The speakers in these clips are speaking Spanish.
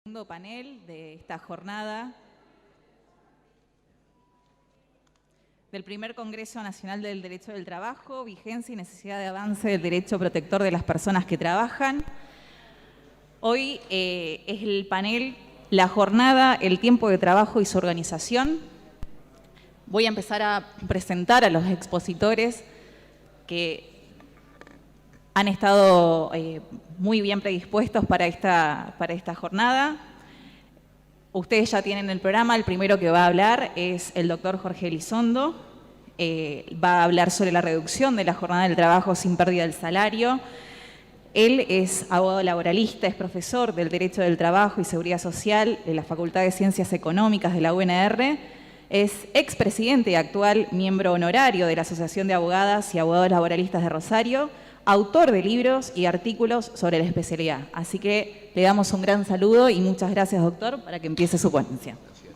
Segundo panel de esta jornada del primer Congreso Nacional del Derecho del Trabajo, vigencia y necesidad de avance del derecho protector de las personas que trabajan. Hoy es el panel La jornada, el tiempo de trabajo y su organización. Voy a empezar a presentar a los expositores que han estado muy bien predispuestos para esta jornada. Ustedes ya tienen el programa. El primero que va a hablar es el doctor Jorge Elizondo. Va a hablar sobre la reducción de la jornada del trabajo sin pérdida del salario. Él es abogado laboralista, es profesor del Derecho del Trabajo y Seguridad Social de la Facultad de Ciencias Económicas de la UNR. Es expresidente y actual miembro honorario de la Asociación de Abogadas y Abogados Laboralistas de Rosario, autor de libros y artículos sobre la especialidad. Así que le damos un gran saludo y muchas gracias, doctor, para que empiece su ponencia. Gracias.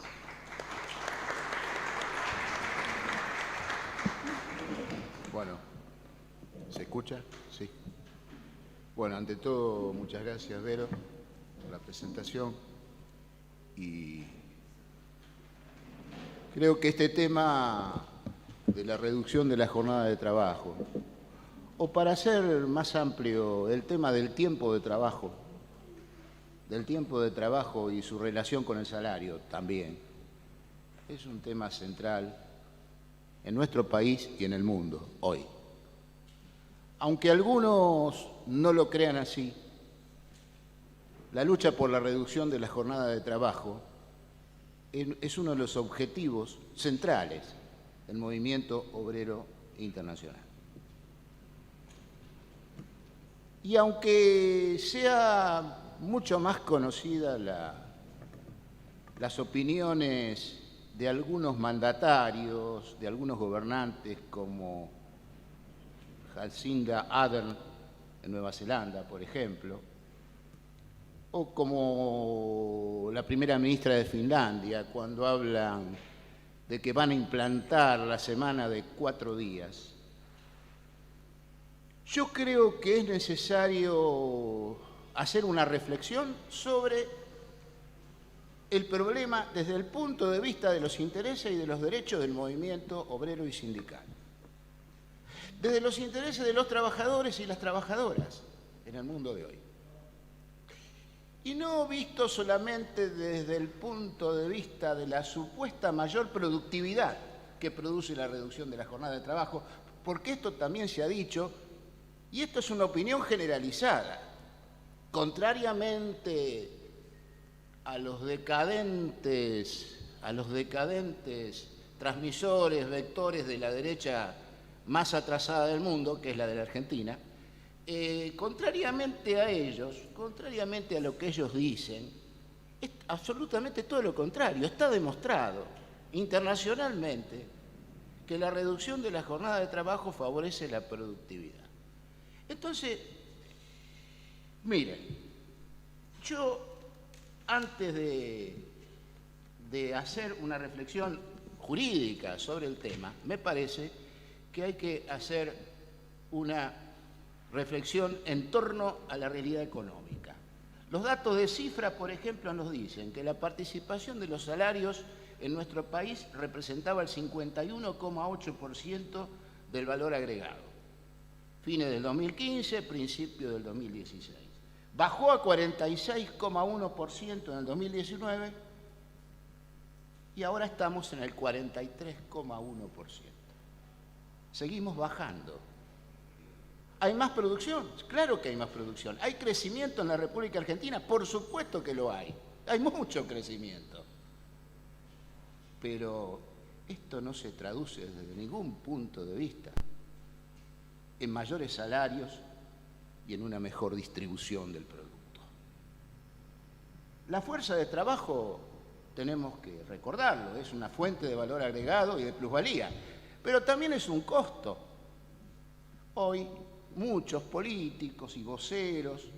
Bueno, ¿se escucha? Sí. Bueno, ante todo, muchas gracias, Vero, por la presentación. Y creo que este tema de la reducción de la jornada de trabajo, o para hacer más amplio, el tema del tiempo de trabajo y su relación con el salario también, es un tema central en nuestro país y en el mundo hoy. Aunque algunos no lo crean así, la lucha por la reducción de la jornada de trabajo es uno de los objetivos centrales del movimiento obrero internacional. Y aunque sea mucho más conocida las opiniones de algunos mandatarios, de algunos gobernantes como Jacinda Ardern en Nueva Zelanda, por ejemplo, o como la primera ministra de Finlandia, cuando hablan de que van a implantar la semana de 4 días. Yo creo que es necesario hacer una reflexión sobre el problema desde el punto de vista de los intereses y de los derechos del movimiento obrero y sindical. Desde los intereses de los trabajadores y las trabajadoras en el mundo de hoy. Y no visto solamente desde el punto de vista de la supuesta mayor productividad que produce la reducción de la jornada de trabajo, porque esto también se ha dicho, y esto es una opinión generalizada, contrariamente a los decadentes transmisores, vectores de la derecha más atrasada del mundo, que es la de la Argentina, contrariamente a ellos, contrariamente a lo que ellos dicen, es absolutamente todo lo contrario. Está demostrado internacionalmente que la reducción de la jornada de trabajo favorece la productividad. Entonces, miren, yo antes de hacer una reflexión jurídica sobre el tema, me parece que hay que hacer una reflexión en torno a la realidad económica. Los datos de cifra, por ejemplo, nos dicen que la participación de los salarios en nuestro país representaba el 51,8% del valor agregado. Fines del 2015, principio del 2016. Bajó a 46,1% en el 2019 y ahora estamos en el 43,1%. Seguimos bajando. ¿Hay más producción? Claro que hay más producción. ¿Hay crecimiento en la República Argentina? Por supuesto que lo hay. Hay mucho crecimiento. Pero esto no se traduce desde ningún punto de vista en mayores salarios y en una mejor distribución del producto. La fuerza de trabajo, tenemos que recordarlo, es una fuente de valor agregado y de plusvalía, pero también es un costo. Hoy muchos políticos y voceros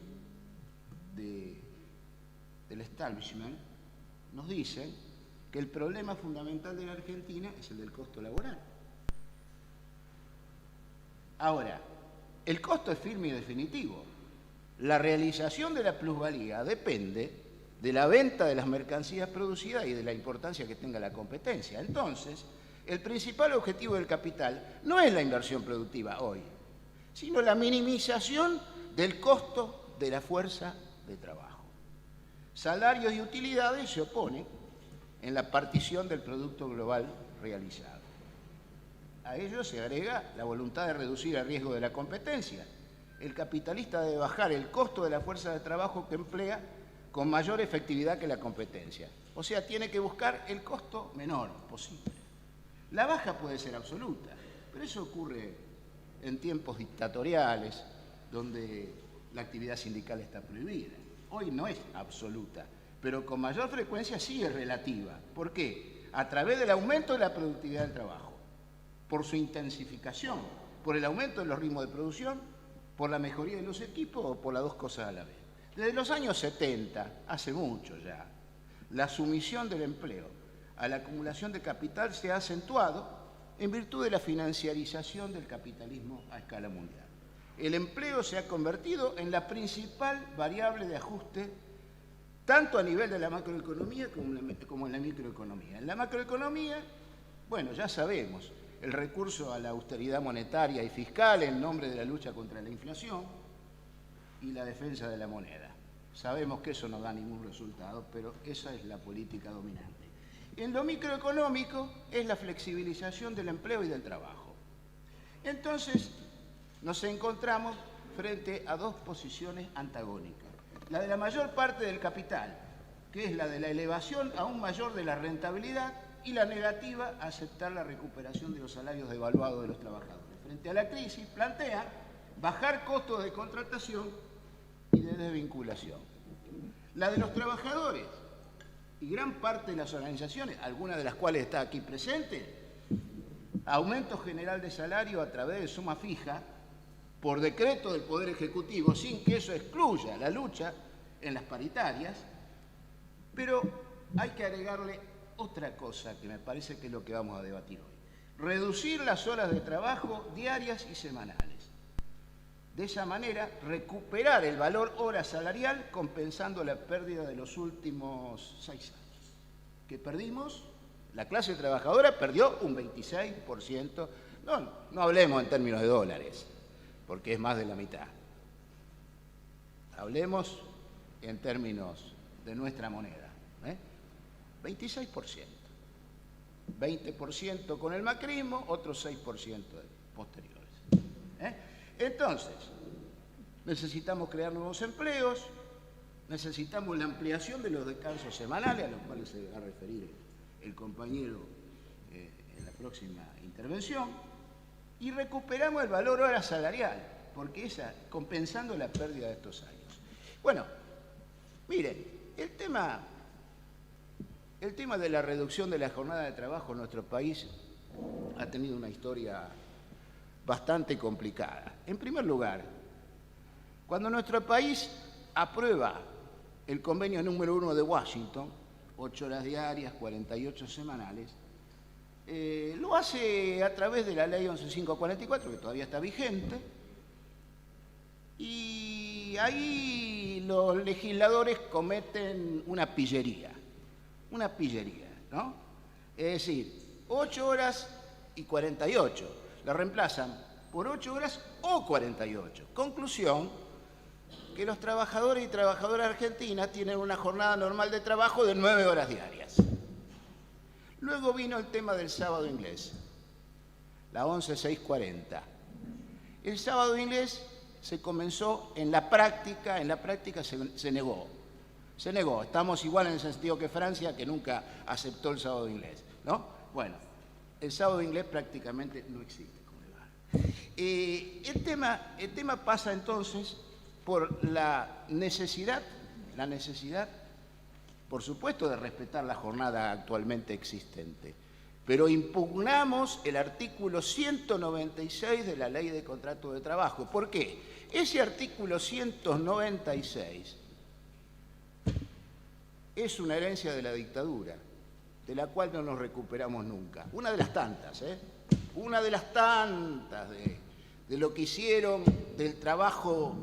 del establishment nos dicen que el problema fundamental de la Argentina es el del costo laboral. Ahora, el costo es firme y definitivo. La realización de la plusvalía depende de la venta de las mercancías producidas y de la importancia que tenga la competencia. Entonces, el principal objetivo del capital no es la inversión productiva hoy, sino la minimización del costo de la fuerza de trabajo. Salarios y utilidades se oponen en la partición del producto global realizado. A ello se agrega la voluntad de reducir el riesgo de la competencia. El capitalista debe bajar el costo de la fuerza de trabajo que emplea con mayor efectividad que la competencia. O sea, tiene que buscar el costo menor posible. La baja puede ser absoluta, pero eso ocurre en tiempos dictatoriales, donde la actividad sindical está prohibida. Hoy no es absoluta, pero con mayor frecuencia sí es relativa. ¿Por qué? A través del aumento de la productividad del trabajo, por su intensificación, por el aumento de los ritmos de producción, por la mejoría de los equipos o por las dos cosas a la vez. Desde los años 70, hace mucho ya, la sumisión del empleo a la acumulación de capital se ha acentuado en virtud de la financiarización del capitalismo a escala mundial. El empleo se ha convertido en la principal variable de ajuste tanto a nivel de la macroeconomía como en la microeconomía. En la macroeconomía, bueno, ya sabemos, el recurso a la austeridad monetaria y fiscal en nombre de la lucha contra la inflación y la defensa de la moneda. Sabemos que eso no da ningún resultado, pero esa es la política dominante. En lo microeconómico es la flexibilización del empleo y del trabajo. Entonces, nos encontramos frente a dos posiciones antagónicas. La de la mayor parte del capital, que es la de la elevación aún mayor de la rentabilidad, y la negativa a aceptar la recuperación de los salarios devaluados de los trabajadores. Frente a la crisis, plantea bajar costos de contratación y de desvinculación. La de los trabajadores y gran parte de las organizaciones, algunas de las cuales está aquí presente, aumento general de salario a través de suma fija por decreto del Poder Ejecutivo, sin que eso excluya la lucha en las paritarias, pero hay que agregarle otra cosa que me parece que es lo que vamos a debatir hoy. Reducir las horas de trabajo diarias y semanales. De esa manera, recuperar el valor hora salarial compensando la pérdida de los últimos 6 años. ¿Qué perdimos? La clase trabajadora perdió un 26%. No hablemos en términos de dólares, porque es más de la mitad. Hablemos en términos de nuestra moneda. 26%. 20% con el macrismo, otros 6% posteriores. Entonces, necesitamos crear nuevos empleos, necesitamos la ampliación de los descansos semanales, a los cuales se va a referir el compañero en la próxima intervención, y recuperamos el valor hora salarial, porque esa, compensando la pérdida de estos años. Bueno, miren, el tema de la reducción de la jornada de trabajo en nuestro país ha tenido una historia bastante complicada. En primer lugar, cuando nuestro país aprueba el convenio número 1 de Washington, 8 horas diarias, 48 semanales, lo hace a través de la ley 11544, que todavía está vigente, y ahí los legisladores cometen una pillería, ¿no? Es decir, 8 horas y 48, la reemplazan por 8 horas o 48. Conclusión, que los trabajadores y trabajadoras argentinas tienen una jornada normal de trabajo de 9 horas diarias. Luego vino el tema del sábado inglés, la 11640. El sábado inglés se comenzó en la práctica se negó. Estamos igual en el sentido que Francia, que nunca aceptó el sábado inglés, ¿no? Bueno, el sábado inglés prácticamente no existe como lugar. El tema pasa entonces por la necesidad, por supuesto, de respetar la jornada actualmente existente, pero impugnamos el artículo 196 de la Ley de Contrato de Trabajo. ¿Por qué? Ese artículo 196 es una herencia de la dictadura, de la cual no nos recuperamos nunca. Una de las tantas, Una de las tantas de lo que hicieron del trabajo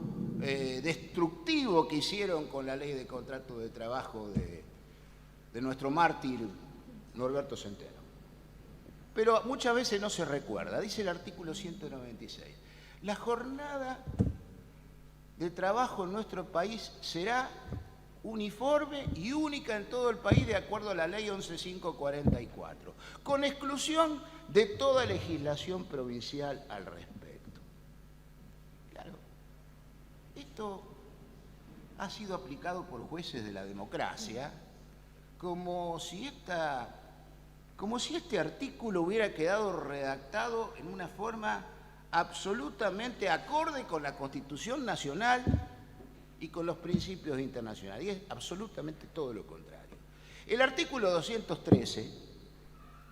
destructivo que hicieron con la ley de contrato de trabajo de nuestro mártir Norberto Centeno. Pero muchas veces no se recuerda. Dice el artículo 196. La jornada de trabajo en nuestro país será uniforme y única en todo el país de acuerdo a la ley 11.544, con exclusión de toda legislación provincial al respecto. Claro, esto ha sido aplicado por jueces de la democracia como si este artículo hubiera quedado redactado en una forma absolutamente acorde con la Constitución Nacional y con los principios internacionales. Y es absolutamente todo lo contrario. El artículo 213,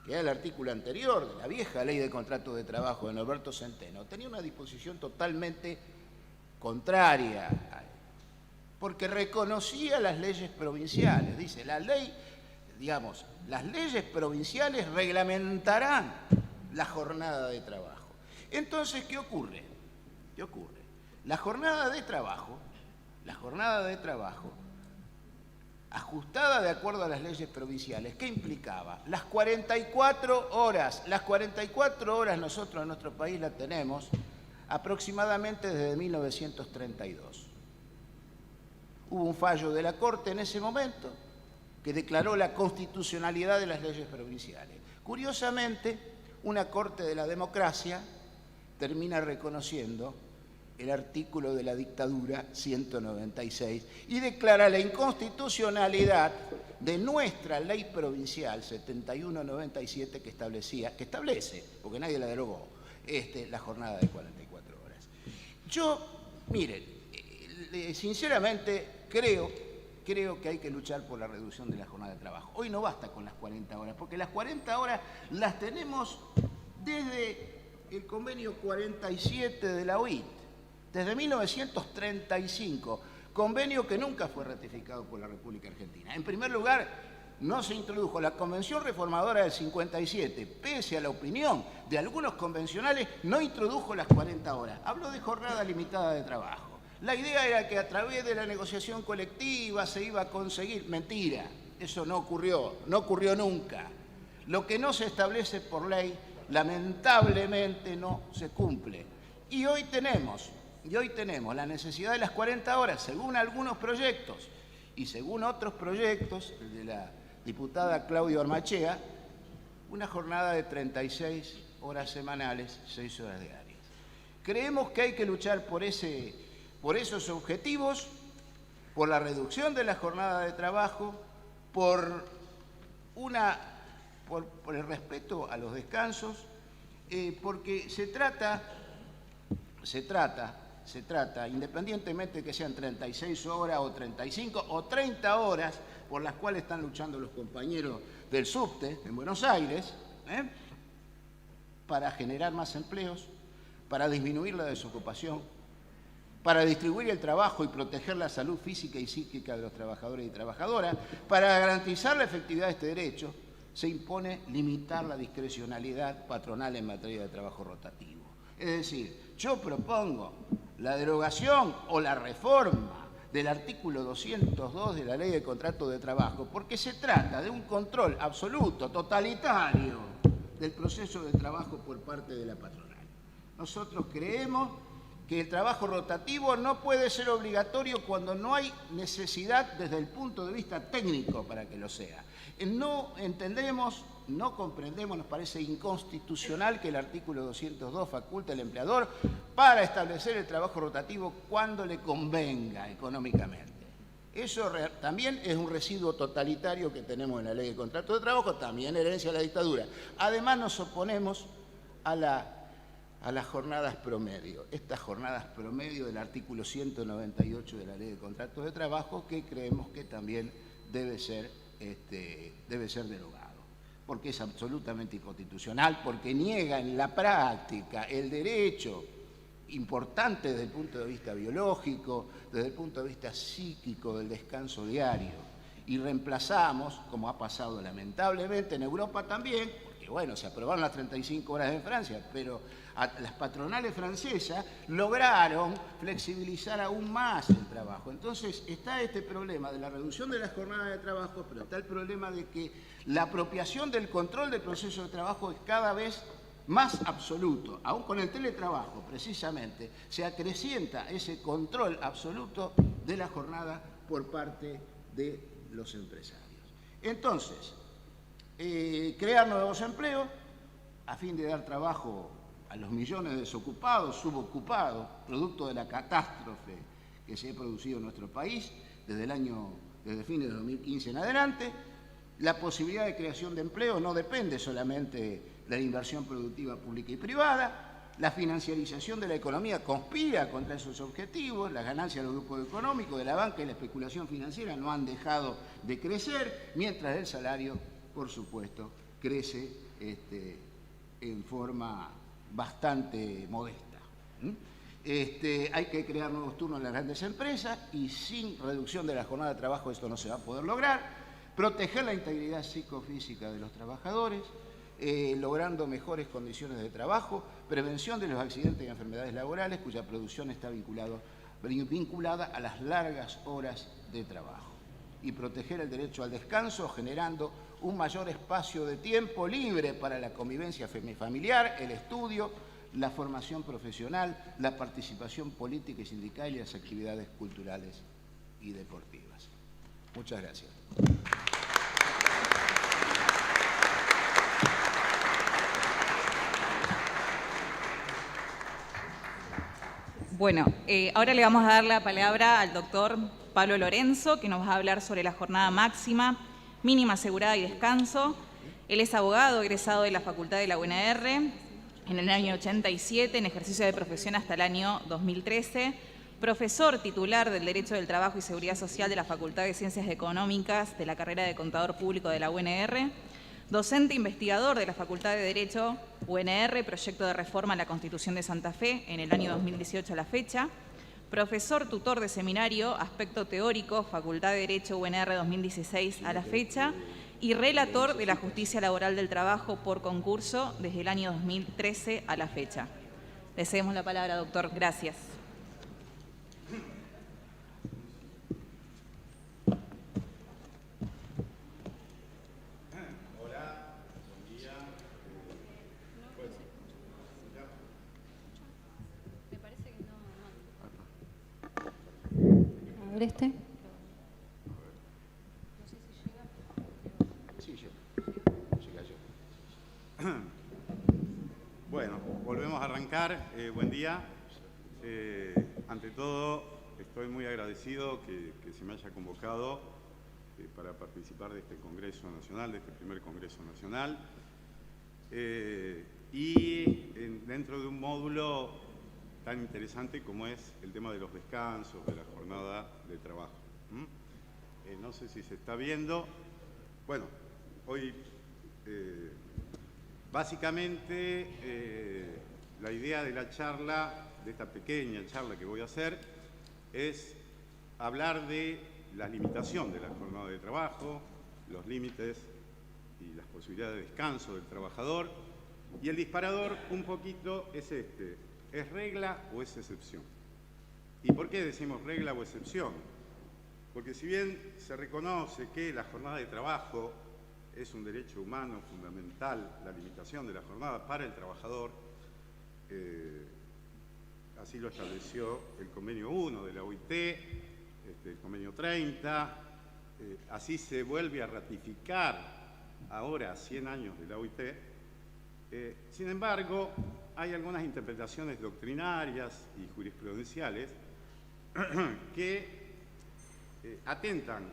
que era el artículo anterior de la vieja ley de contrato de trabajo de Norberto Centeno, tenía una disposición totalmente contraria a él, porque reconocía las leyes provinciales. Dice, la ley, digamos, las leyes provinciales reglamentarán la jornada de trabajo. Entonces, ¿qué ocurre? ¿Qué ocurre? La jornada de trabajo, ajustada de acuerdo a las leyes provinciales, ¿qué implicaba? Las 44 horas. Las 44 horas nosotros en nuestro país las tenemos aproximadamente desde 1932. Hubo un fallo de la Corte en ese momento que declaró la constitucionalidad de las leyes provinciales. Curiosamente, una Corte de la democracia termina reconociendo el artículo de la dictadura 196 y declara la inconstitucionalidad de nuestra ley provincial 7197 que establece, porque nadie la derogó, la jornada de 44 horas. Yo, miren, sinceramente creo que hay que luchar por la reducción de la jornada de trabajo. Hoy no basta con las 40 horas, porque las 40 horas las tenemos desde el convenio 47 de la OIT, desde 1935, convenio que nunca fue ratificado por la República Argentina. En primer lugar, no se introdujo la Convención Reformadora del 57, pese a la opinión de algunos convencionales, no introdujo las 40 horas. Habló de jornada limitada de trabajo. La idea era que a través de la negociación colectiva se iba a conseguir. Mentira, eso no ocurrió nunca. Lo que no se establece por ley, lamentablemente no se cumple. Y hoy tenemos la necesidad de las 40 horas, según algunos proyectos y según otros proyectos, el de la diputada Claudia Ormachea, una jornada de 36 horas semanales, 6 horas diarias. Creemos que hay que luchar por esos objetivos, por la reducción de la jornada de trabajo, por el respeto a los descansos, porque se trata, independientemente de que sean 36 horas o 35 o 30 horas, por las cuales están luchando los compañeros del subte en Buenos Aires, para generar más empleos, para disminuir la desocupación, para distribuir el trabajo y proteger la salud física y psíquica de los trabajadores y trabajadoras, para garantizar la efectividad de este derecho, se impone limitar la discrecionalidad patronal en materia de trabajo rotativo. Es decir, yo propongo la derogación o la reforma del artículo 202 de la Ley de Contrato de Trabajo, porque se trata de un control absoluto, totalitario, del proceso de trabajo por parte de la patronal. Nosotros creemos que el trabajo rotativo no puede ser obligatorio cuando no hay necesidad desde el punto de vista técnico para que lo sea. No entendemos, no comprendemos, nos parece inconstitucional que el artículo 202 faculte al empleador para establecer el trabajo rotativo cuando le convenga económicamente. Eso también es un residuo totalitario que tenemos en la Ley de Contrato de Trabajo, también herencia de la dictadura. Además nos oponemos a las jornadas promedio, estas jornadas promedio del artículo 198 de la Ley de Contratos de Trabajo, que creemos que también debe ser derogado, porque es absolutamente inconstitucional, porque niega en la práctica el derecho importante desde el punto de vista biológico, desde el punto de vista psíquico del descanso diario, y reemplazamos, como ha pasado lamentablemente en Europa también, porque bueno, se aprobaron las 35 horas en Francia, pero las patronales francesas lograron flexibilizar aún más el trabajo. Entonces está este problema de la reducción de las jornadas de trabajo, pero está el problema de que la apropiación del control del proceso de trabajo es cada vez más absoluto. Aún con el teletrabajo, precisamente, se acrecienta ese control absoluto de la jornada por parte de los empresarios. Entonces, crear nuevos empleos a fin de dar trabajo a los millones de desocupados, subocupados, producto de la catástrofe que se ha producido en nuestro país desde fines de 2015 en adelante. La posibilidad de creación de empleo no depende solamente de la inversión productiva pública y privada. La financiarización de la economía conspira contra esos objetivos. Las ganancias de los grupos económicos, de la banca y la especulación financiera no han dejado de crecer, mientras el salario, por supuesto, crece en forma bastante modesta. Hay que crear nuevos turnos en las grandes empresas y sin reducción de la jornada de trabajo esto no se va a poder lograr. Proteger la integridad psicofísica de los trabajadores, logrando mejores condiciones de trabajo, prevención de los accidentes y enfermedades laborales cuya producción está vinculada a las largas horas de trabajo. Y proteger el derecho al descanso, generando un mayor espacio de tiempo libre para la convivencia familiar, el estudio, la formación profesional, la participación política y sindical y las actividades culturales y deportivas. Muchas gracias. Bueno, ahora le vamos a dar la palabra al doctor Pablo Lorenzo, que nos va a hablar sobre la jornada máxima, mínima asegurada y descanso. Él es abogado egresado de la Facultad de la UNR en el año 87, en ejercicio de profesión hasta el año 2013, profesor titular del Derecho del Trabajo y Seguridad Social de la Facultad de Ciencias Económicas de la carrera de Contador Público de la UNR, docente investigador de la Facultad de Derecho UNR, proyecto de reforma a la Constitución de Santa Fe en el año 2018 a la fecha, profesor tutor de seminario, aspecto teórico, Facultad de Derecho UNR 2016 a la fecha, y relator de la Justicia Laboral del Trabajo por concurso desde el año 2013 a la fecha. Le cedemos la palabra, doctor. Gracias. Este. Bueno, volvemos a arrancar. Buen día. Ante todo, estoy muy agradecido que se me haya convocado para participar de este Congreso Nacional, de este primer Congreso Nacional. Dentro de un módulo tan interesante como es el tema de los descansos, de la jornada de trabajo. No sé si se está viendo. Bueno, hoy básicamente la idea de la charla, de esta pequeña charla que voy a hacer, es hablar de la limitación de la jornada de trabajo, los límites y las posibilidades de descanso del trabajador. Y el disparador un poquito es este: ¿es regla o es excepción? ¿Y por qué decimos regla o excepción? Porque si bien se reconoce que la jornada de trabajo es un derecho humano fundamental, la limitación de la jornada para el trabajador, así lo estableció el convenio 1 de la OIT, el convenio 30, así se vuelve a ratificar ahora a 100 años de la OIT. Sin embargo, hay algunas interpretaciones doctrinarias y jurisprudenciales que atentan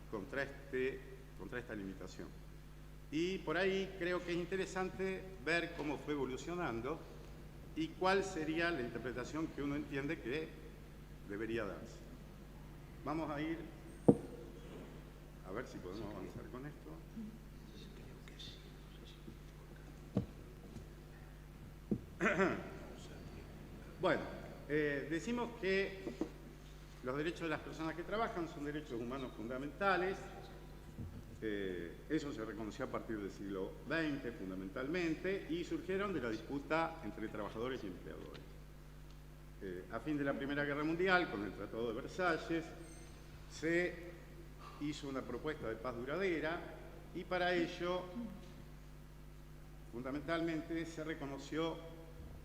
contra esta limitación. Y por ahí creo que es interesante ver cómo fue evolucionando y cuál sería la interpretación que uno entiende que debería darse. Vamos a ir a ver si podemos avanzar con esto. Bueno, decimos que los derechos de las personas que trabajan son derechos humanos fundamentales Eso se reconoció a partir del siglo XX fundamentalmente y surgieron de la disputa entre trabajadores y empleadores. A fin de la Primera Guerra Mundial, con el Tratado de Versalles, se hizo una propuesta de paz duradera y para ello, fundamentalmente, se reconoció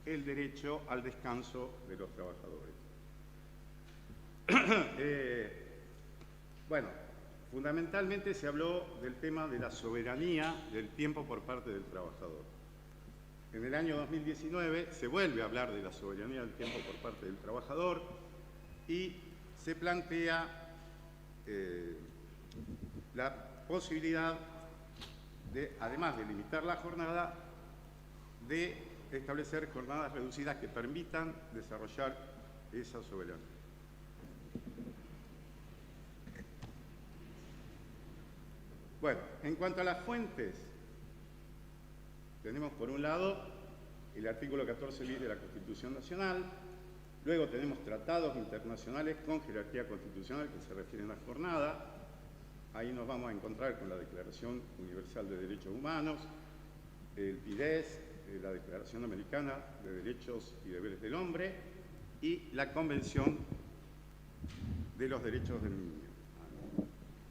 el derecho al descanso de los trabajadores. Bueno, fundamentalmente se habló del tema de la soberanía del tiempo por parte del trabajador. En el año 2019 se vuelve a hablar de la soberanía del tiempo por parte del trabajador y se plantea la posibilidad de, además de limitar la jornada, de establecer jornadas reducidas que permitan desarrollar esa soberanía. Bueno, en cuanto a las fuentes, tenemos por un lado el artículo 14 bis de la Constitución Nacional, luego tenemos tratados internacionales con jerarquía constitucional que se refieren a jornada, ahí nos vamos a encontrar con la Declaración Universal de Derechos Humanos, el PIDES, la Declaración Americana de Derechos y Deberes del Hombre y la Convención de los Derechos del Niño.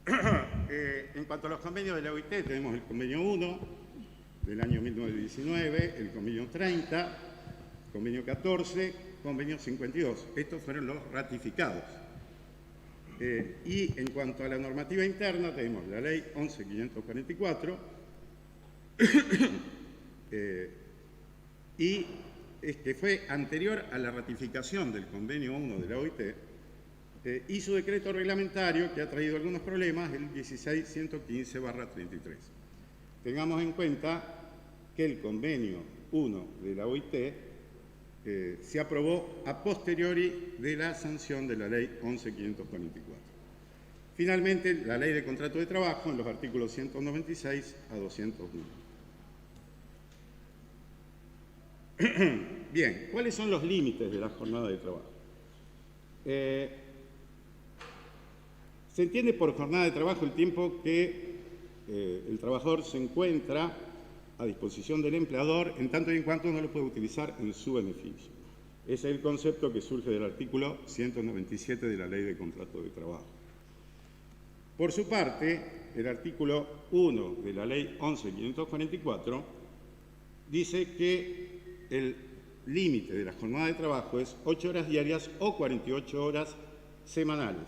En cuanto a los convenios de la OIT, tenemos el convenio 1 del año 1919, el convenio 30, convenio 14, convenio 52. Estos fueron los ratificados. Y en cuanto a la normativa interna, tenemos la ley 11.544 y que fue anterior a la ratificación del convenio 1 de la OIT, y su decreto reglamentario, que ha traído algunos problemas, el 16.115/33. Tengamos en cuenta que el convenio 1 de la OIT se aprobó a posteriori de la sanción de la ley 11.544. Finalmente, la ley de contrato de trabajo en los artículos 196 a 201. Bien, ¿cuáles son los límites de la jornada de trabajo? Se entiende por jornada de trabajo el tiempo que el trabajador se encuentra a disposición del empleador en tanto y en cuanto no lo puede utilizar en su beneficio. Ese es el concepto que surge del artículo 197 de la Ley de Contrato de Trabajo. Por su parte, el artículo 1 de la Ley 11.544 dice que el límite de la jornada de trabajo es 8 horas diarias o 48 horas semanales.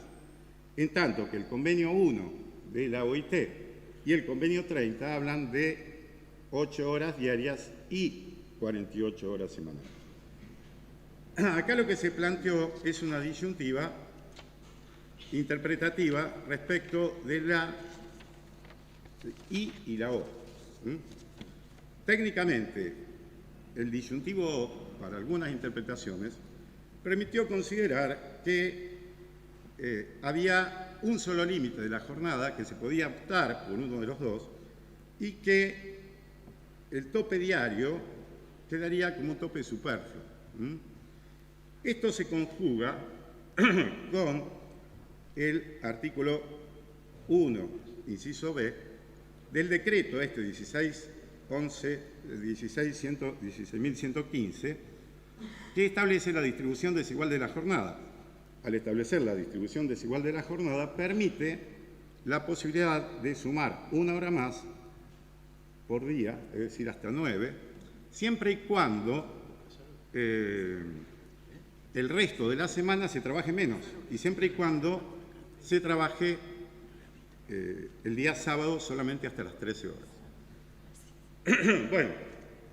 En tanto que el convenio 1 de la OIT y el convenio 30 hablan de 8 horas diarias y 48 horas semanales. Acá lo que se planteó es una disyuntiva interpretativa respecto de la I y la O. Técnicamente, el disyuntivo, para algunas interpretaciones, permitió considerar que había un solo límite de la jornada que se podía optar por uno de los dos y que el tope diario quedaría como un tope superfluo. Esto se conjuga con el artículo 1, inciso B, del decreto 16.115, que establece la distribución desigual de la jornada. Al establecer la distribución desigual de la jornada, permite la posibilidad de sumar una hora más por día, es decir, hasta 9, siempre y cuando el resto de la semana se trabaje menos y siempre y cuando se trabaje el día sábado solamente hasta las 13 horas. Bueno,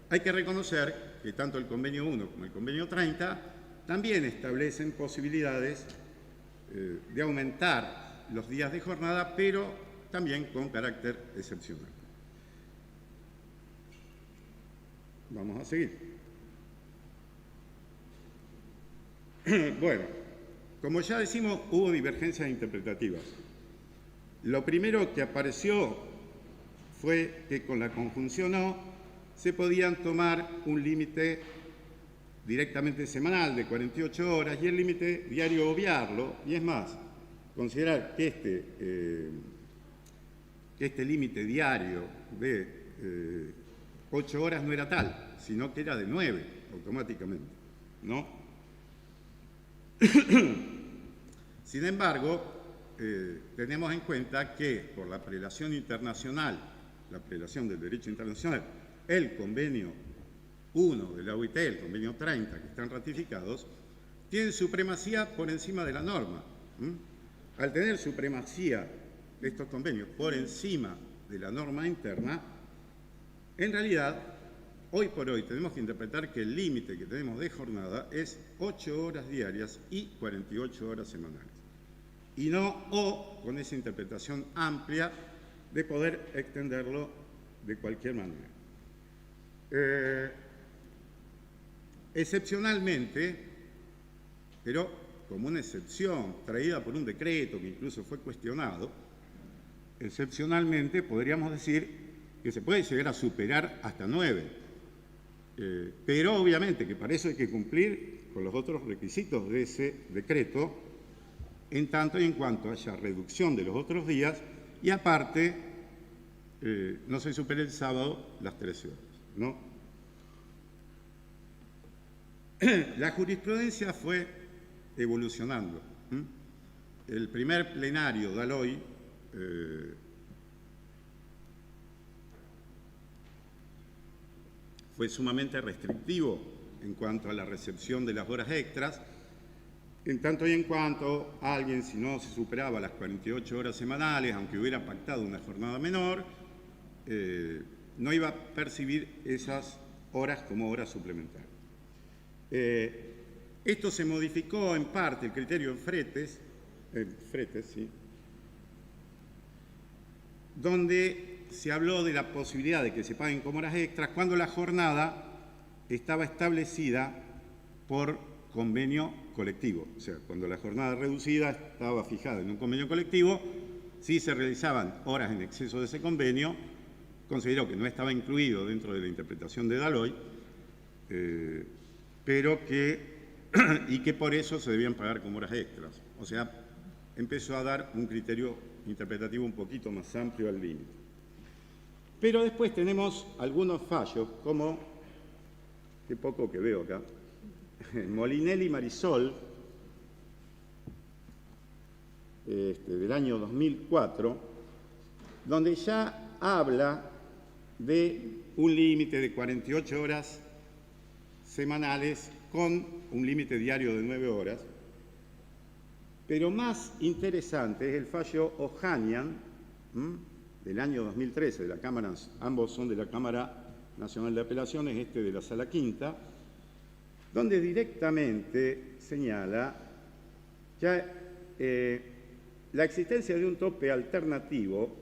hay que reconocer que tanto el convenio 1 como el convenio 30 también establecen posibilidades de aumentar los días de jornada, pero también con carácter excepcional. Vamos a seguir. Bueno, como ya decimos, hubo divergencias interpretativas. Lo primero que apareció fue que con la conjunción O se podían tomar un límite directamente semanal de 48 horas y el límite diario obviarlo, y es más, considerar que que este límite diario de 8 horas no era tal, sino que era de 9 automáticamente, ¿no? Sin embargo, tenemos en cuenta que por la prelación internacional, la prelación del derecho internacional, el convenio 1 de la OIT, el convenio 30, que están ratificados, tienen supremacía por encima de la norma. Al tener supremacía de estos convenios por encima de la norma interna, en realidad, hoy por hoy tenemos que interpretar que el límite que tenemos de jornada es 8 horas diarias y 48 horas semanales. Y no con esa interpretación amplia de poder extenderlo de cualquier manera. Excepcionalmente, pero como una excepción traída por un decreto que incluso fue cuestionado, excepcionalmente podríamos decir que se puede llegar a superar hasta 9. Pero obviamente que para eso hay que cumplir con los otros requisitos de ese decreto, en tanto y en cuanto haya reducción de los otros días y aparte no se supere el sábado las 13 horas, ¿no? La jurisprudencia fue evolucionando. El primer plenario de Aloy fue sumamente restrictivo en cuanto a la recepción de las horas extras, en tanto y en cuanto alguien, si no se superaba las 48 horas semanales, aunque hubiera pactado una jornada menor, no iba a percibir esas horas como horas suplementarias. Esto se modificó en parte el criterio en fretes, sí, donde se habló de la posibilidad de que se paguen como horas extras cuando la jornada estaba establecida por convenio colectivo. O sea, cuando la jornada reducida estaba fijada en un convenio colectivo, si se realizaban horas en exceso de ese convenio, consideró que no estaba incluido dentro de la interpretación de Daloy, pero que y que por eso se debían pagar como horas extras. O sea, empezó a dar un criterio interpretativo un poquito más amplio al límite. Pero después tenemos algunos fallos, como, qué poco que veo acá, Molinelli Marisol, del año 2004, donde ya habla de un límite de 48 horas semanales con un límite diario de 9 horas. Pero más interesante es el fallo Ohanian, del año 2013, de la Cámara, ambos son de la Cámara Nacional de Apelaciones, este de la Sala Quinta, donde directamente señala que la existencia de un tope alternativo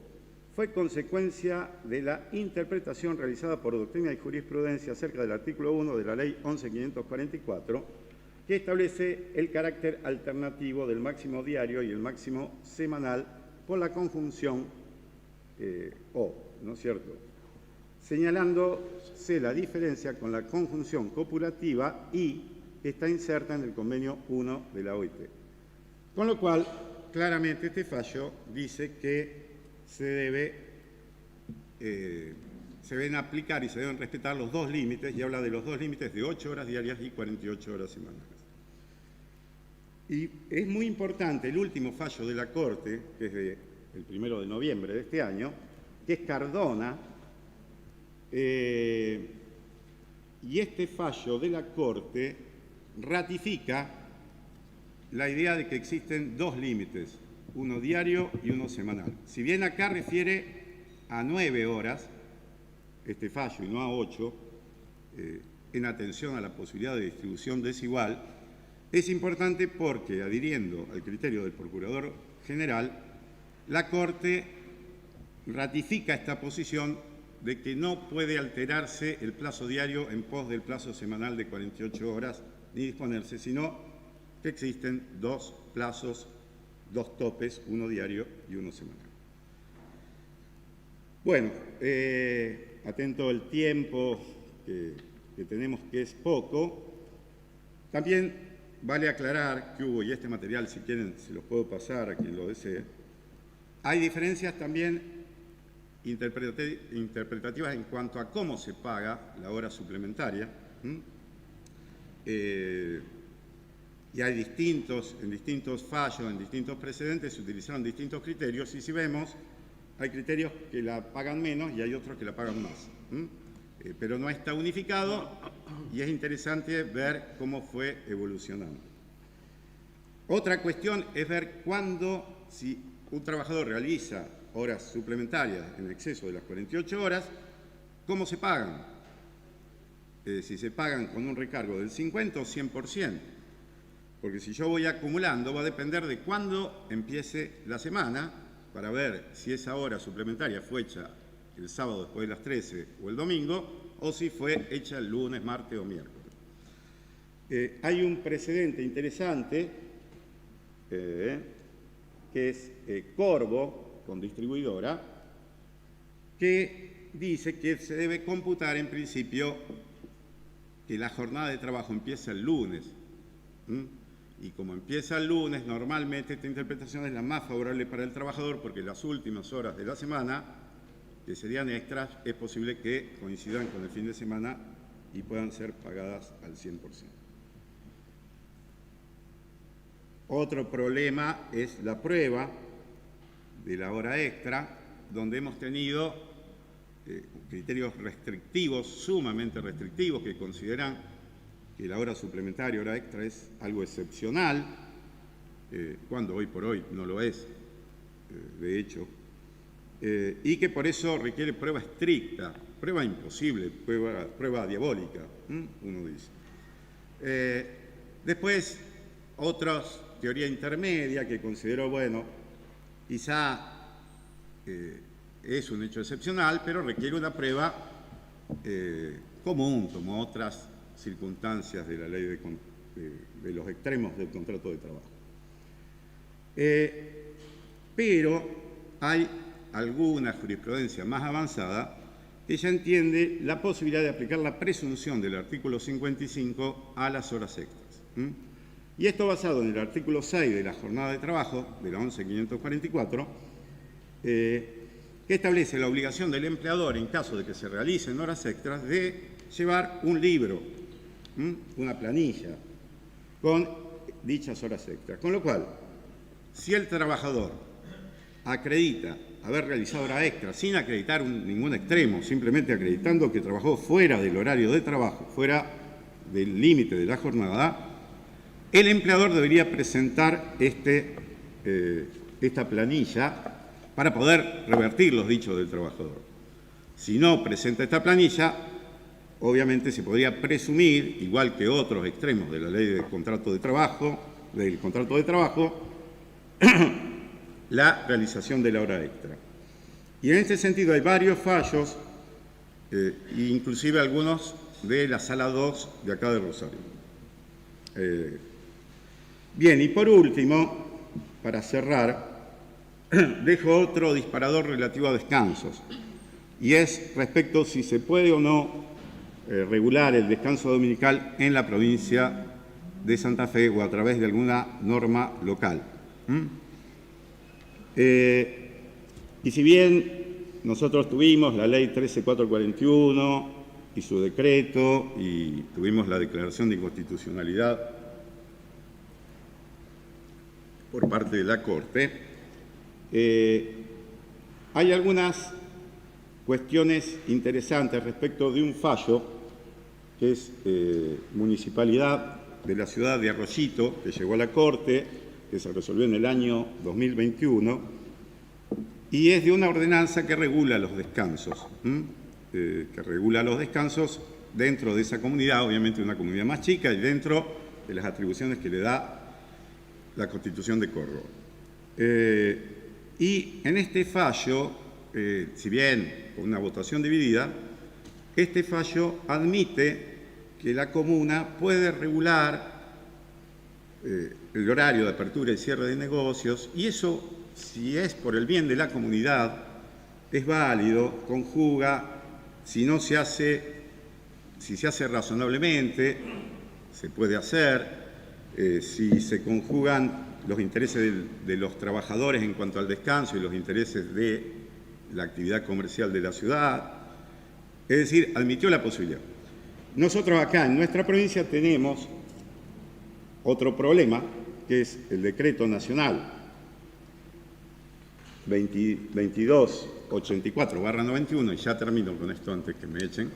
fue consecuencia de la interpretación realizada por doctrina y jurisprudencia acerca del artículo 1 de la Ley 11.544, que establece el carácter alternativo del máximo diario y el máximo semanal por la conjunción ¿no es cierto?, señalándose la diferencia con la conjunción copulativa y que está inserta en el convenio 1 de la OIT. Con lo cual, claramente este fallo dice que se deben aplicar y se deben respetar los dos límites, y habla de los dos límites de 8 horas diarias y 48 horas semanales. Y es muy importante el último fallo de la Corte, que es del 1 de noviembre de este año, que es Cardona, y este fallo de la Corte ratifica la idea de que existen dos límites, uno diario y uno semanal. Si bien acá refiere a 9 horas, este fallo, y no a 8, en atención a la posibilidad de distribución desigual, es importante porque, adhiriendo al criterio del Procurador General, la Corte ratifica esta posición de que no puede alterarse el plazo diario en pos del plazo semanal de 48 horas ni disponerse, sino que existen dos plazos, dos topes, uno diario y uno semanal. Bueno, atento al tiempo que tenemos, que es poco, también vale aclarar que hubo, y este material, si quieren, se los puedo pasar a quien lo desee, hay diferencias también interpretativas en cuanto a cómo se paga la hora suplementaria. Y hay en distintos fallos, en distintos precedentes, se utilizaron distintos criterios, y si vemos, hay criterios que la pagan menos y hay otros que la pagan más. Pero no está unificado y es interesante ver cómo fue evolucionando. Otra cuestión es ver cuándo, si un trabajador realiza horas suplementarias en exceso de las 48 horas, ¿cómo se pagan? Si se pagan con un recargo del 50 o 100%. Porque si yo voy acumulando, va a depender de cuándo empiece la semana, para ver si esa hora suplementaria fue hecha el sábado después de las 13 o el domingo, o si fue hecha el lunes, martes o miércoles. Hay un precedente interesante, que es Corvo, con distribuidora, que dice que se debe computar en principio que la jornada de trabajo empieza el lunes. Y como empieza el lunes, normalmente esta interpretación es la más favorable para el trabajador, porque las últimas horas de la semana, que serían extras, es posible que coincidan con el fin de semana y puedan ser pagadas al 100%. Otro problema es la prueba de la hora extra, donde hemos tenido criterios restrictivos, sumamente restrictivos, que consideran que la hora suplementaria, hora extra, es algo excepcional, cuando hoy por hoy no lo es, de hecho, y que por eso requiere prueba estricta, prueba imposible, prueba diabólica, uno dice. Después, otras teoría intermedia que consideró, bueno, quizá es un hecho excepcional, pero requiere una prueba común, como otras circunstancias de la ley de los extremos del contrato de trabajo. Pero hay alguna jurisprudencia más avanzada que ya entiende la posibilidad de aplicar la presunción del artículo 55 a las horas extras. Y esto basado en el artículo 6 de la jornada de trabajo, de la 11.544, que establece la obligación del empleador, en caso de que se realicen horas extras, de llevar un libro, una planilla, con dichas horas extras. Con lo cual, si el trabajador acredita haber realizado hora extra sin acreditar ningún extremo, simplemente acreditando que trabajó fuera del horario de trabajo, fuera del límite de la jornada, el empleador debería presentar esta planilla para poder revertir los dichos del trabajador. Si no presenta esta planilla, obviamente se podría presumir, igual que otros extremos de la ley del contrato de trabajo, la realización de la hora extra. Y en este sentido hay varios fallos, inclusive algunos de la Sala 2 de acá de Rosario. Bien, y por último, para cerrar, dejo otro disparador relativo a descansos, y es respecto si se puede o no regular el descanso dominical en la provincia de Santa Fe o a través de alguna norma local. Y si bien nosotros tuvimos la ley 13441 y su decreto, y tuvimos la declaración de inconstitucionalidad por parte de la Corte, hay algunas cuestiones interesantes respecto de un fallo que es Municipalidad de la ciudad de Arroyito, que llegó a la Corte, que se resolvió en el año 2021, y es de una ordenanza que regula los descansos, dentro de esa comunidad, obviamente una comunidad más chica, y dentro de las atribuciones que le da la Constitución de Córdoba. Y en este fallo, si bien con una votación dividida, este fallo admite que la comuna puede regular el horario de apertura y cierre de negocios, y eso, si es por el bien de la comunidad, es válido, conjuga, si se hace razonablemente, se puede hacer, si se conjugan los intereses de los trabajadores en cuanto al descanso y los intereses de la actividad comercial de la ciudad. Es decir, admitió la posibilidad. Nosotros acá en nuestra provincia tenemos otro problema, que es el decreto nacional 2284/91, y ya termino con esto antes que me echen,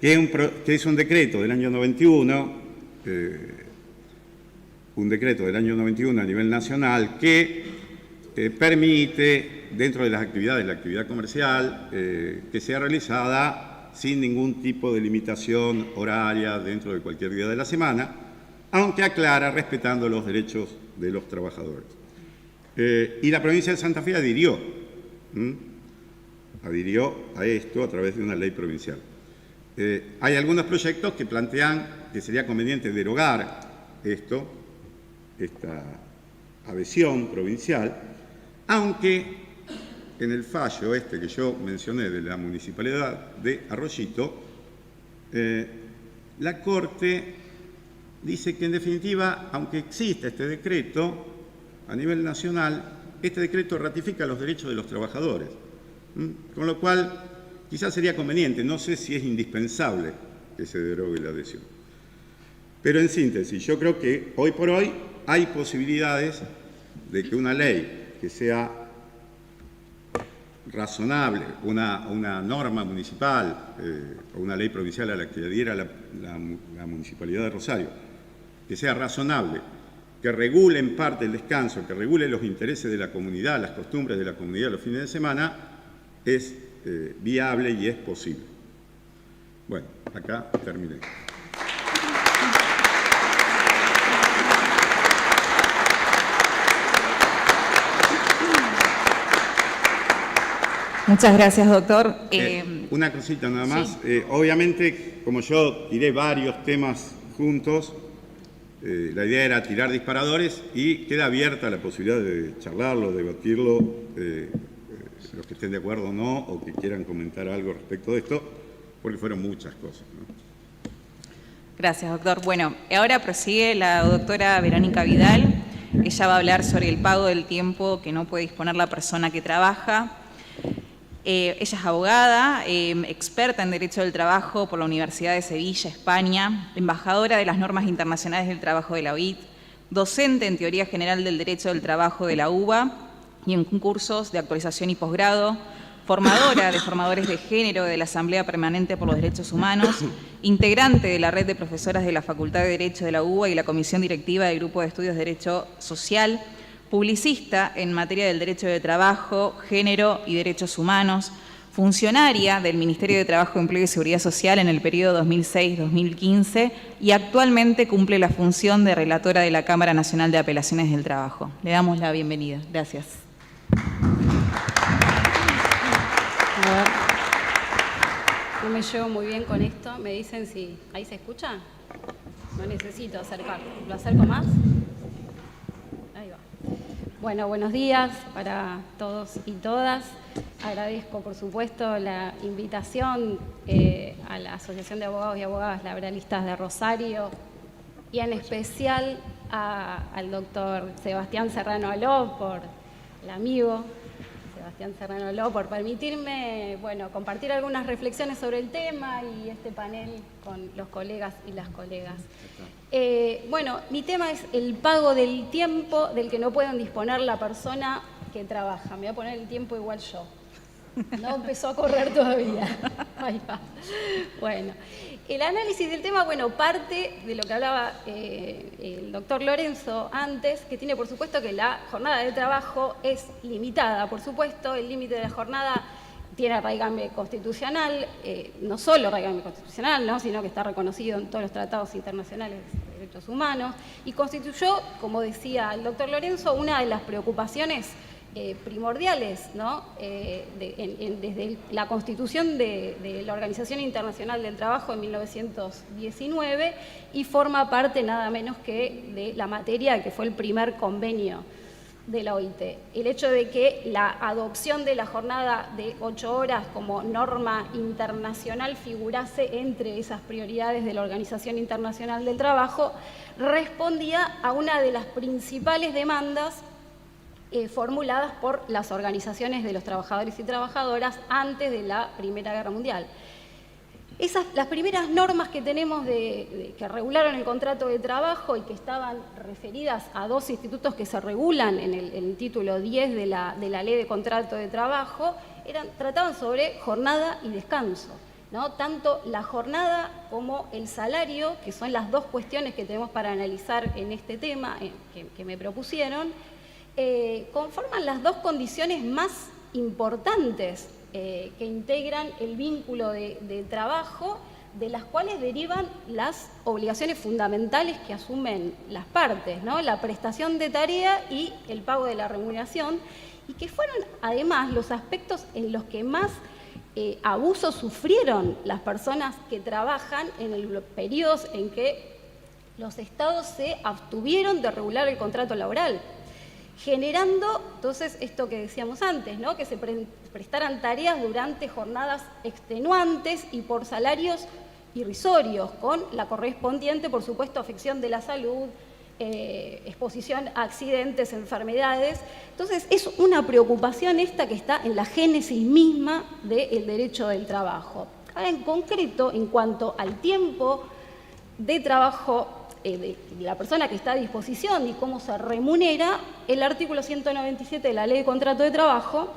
que es un decreto del año 91, un decreto del año 91 a nivel nacional que permite, dentro de las actividades, la actividad comercial, que sea realizada sin ningún tipo de limitación horaria dentro de cualquier día de la semana, aunque aclara respetando los derechos de los trabajadores. Y la provincia de Santa Fe adhirió a esto a través de una ley provincial. Hay algunos proyectos que plantean que sería conveniente derogar esta adhesión provincial, aunque en el fallo que yo mencioné de la Municipalidad de Arroyito, la Corte dice que en definitiva, aunque exista este decreto a nivel nacional, este decreto ratifica los derechos de los trabajadores, con lo cual quizás sería conveniente, no sé si es indispensable que se derogue la adhesión. Pero en síntesis, yo creo que hoy por hoy hay posibilidades de que una ley que sea razonable, una norma municipal o una ley provincial a la que adhiera la Municipalidad de Rosario, que sea razonable, que regule en parte el descanso, que regule los intereses de la comunidad, las costumbres de la comunidad los fines de semana, es viable y es posible. Bueno, acá terminé. Muchas gracias, doctor. Una cosita nada más. Sí. Obviamente, como yo tiré varios temas juntos, la idea era tirar disparadores y queda abierta la posibilidad de charlarlo, debatirlo, los que estén de acuerdo o no, o que quieran comentar algo respecto de esto, porque fueron muchas cosas, ¿no? Gracias, doctor. Bueno, ahora prosigue la doctora Verónica Vidal. Ella va a hablar sobre el pago del tiempo que no puede disponer la persona que trabaja. Ella es abogada, experta en Derecho del Trabajo por la Universidad de Sevilla, España, embajadora de las normas internacionales del trabajo de la OIT, docente en Teoría General del Derecho del Trabajo de la UBA y en cursos de actualización y posgrado, formadora de formadores de género de la Asamblea Permanente por los Derechos Humanos, integrante de la red de profesoras de la Facultad de Derecho de la UBA y la Comisión Directiva del Grupo de Estudios de Derecho Social, publicista en materia del derecho de trabajo, género y derechos humanos, funcionaria del Ministerio de Trabajo, Empleo y Seguridad Social en el periodo 2006-2015 y actualmente cumple la función de relatora de la Cámara Nacional de Apelaciones del Trabajo. Le damos la bienvenida. Gracias. No me llevo muy bien con esto. Me dicen si... ¿Ahí se escucha? No necesito acercar. ¿Lo acerco más? Ahí va. Bueno, buenos días para todos y todas. Agradezco, por supuesto, la invitación a la Asociación de Abogados y Abogadas Laboralistas de Rosario y en especial al doctor Sebastián Serrano Aló, por el amigo Sebastián Serrano Aló, por permitirme, bueno, compartir algunas reflexiones sobre el tema y este panel con los colegas y las colegas. Bueno, mi tema es el pago del tiempo del que no pueden disponer la persona que trabaja. Me voy a poner el tiempo igual yo. No empezó a correr todavía. Ahí va. Bueno, el análisis del tema, bueno, parte de lo que hablaba el doctor Lorenzo antes, que tiene por supuesto que la jornada de trabajo es limitada. Por supuesto, el límite de la jornada tiene raigambre constitucional, no solo raigambre constitucional, ¿no?, sino que está reconocido en todos los tratados internacionales de derechos humanos y constituyó, como decía el doctor Lorenzo, una de las preocupaciones primordiales, ¿no?, desde la constitución de la Organización Internacional del Trabajo en 1919 y forma parte nada menos que de la materia que fue el primer convenio de la OIT. El hecho de que la adopción de la jornada de 8 horas como norma internacional figurase entre esas prioridades de la Organización Internacional del Trabajo respondía a una de las principales demandas formuladas por las organizaciones de los trabajadores y trabajadoras antes de la Primera Guerra Mundial. Las primeras normas que tenemos que regularon el contrato de trabajo y que estaban referidas a dos institutos que se regulan en el título 10 de la Ley de Contrato de Trabajo, trataban sobre jornada y descanso, ¿no? Tanto la jornada como el salario, que son las dos cuestiones que tenemos para analizar en este tema que me propusieron, conforman las dos condiciones más importantes que integran el vínculo de trabajo, de las cuales derivan las obligaciones fundamentales que asumen las partes, ¿no? La prestación de tarea y el pago de la remuneración, y que fueron además los aspectos en los que más abusos sufrieron las personas que trabajan en los periodos en que los estados se abstuvieron de regular el contrato laboral, generando entonces esto que decíamos antes, ¿no? Que se prestaran tareas durante jornadas extenuantes y por salarios irrisorios, con la correspondiente, por supuesto, afección de la salud, exposición a accidentes, enfermedades. Entonces es una preocupación esta que está en la génesis misma del derecho del trabajo. Ahora, en concreto, en cuanto al tiempo de trabajo de la persona que está a disposición y cómo se remunera, el artículo 197 de la Ley de Contrato de Trabajo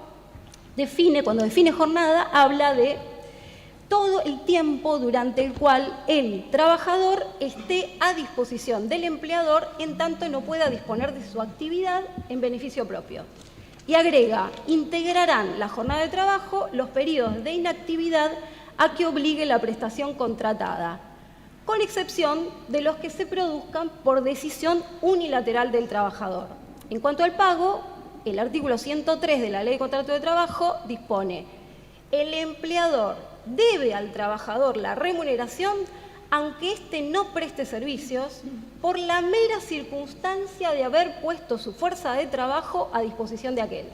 cuando define jornada, habla de todo el tiempo durante el cual el trabajador esté a disposición del empleador en tanto no pueda disponer de su actividad en beneficio propio. Y agrega, integrarán la jornada de trabajo los periodos de inactividad a que obligue la prestación contratada, con excepción de los que se produzcan por decisión unilateral del trabajador. En cuanto al pago, el artículo 103 de la Ley de Contrato de Trabajo dispone: el empleador debe al trabajador la remuneración aunque éste no preste servicios por la mera circunstancia de haber puesto su fuerza de trabajo a disposición de aquel.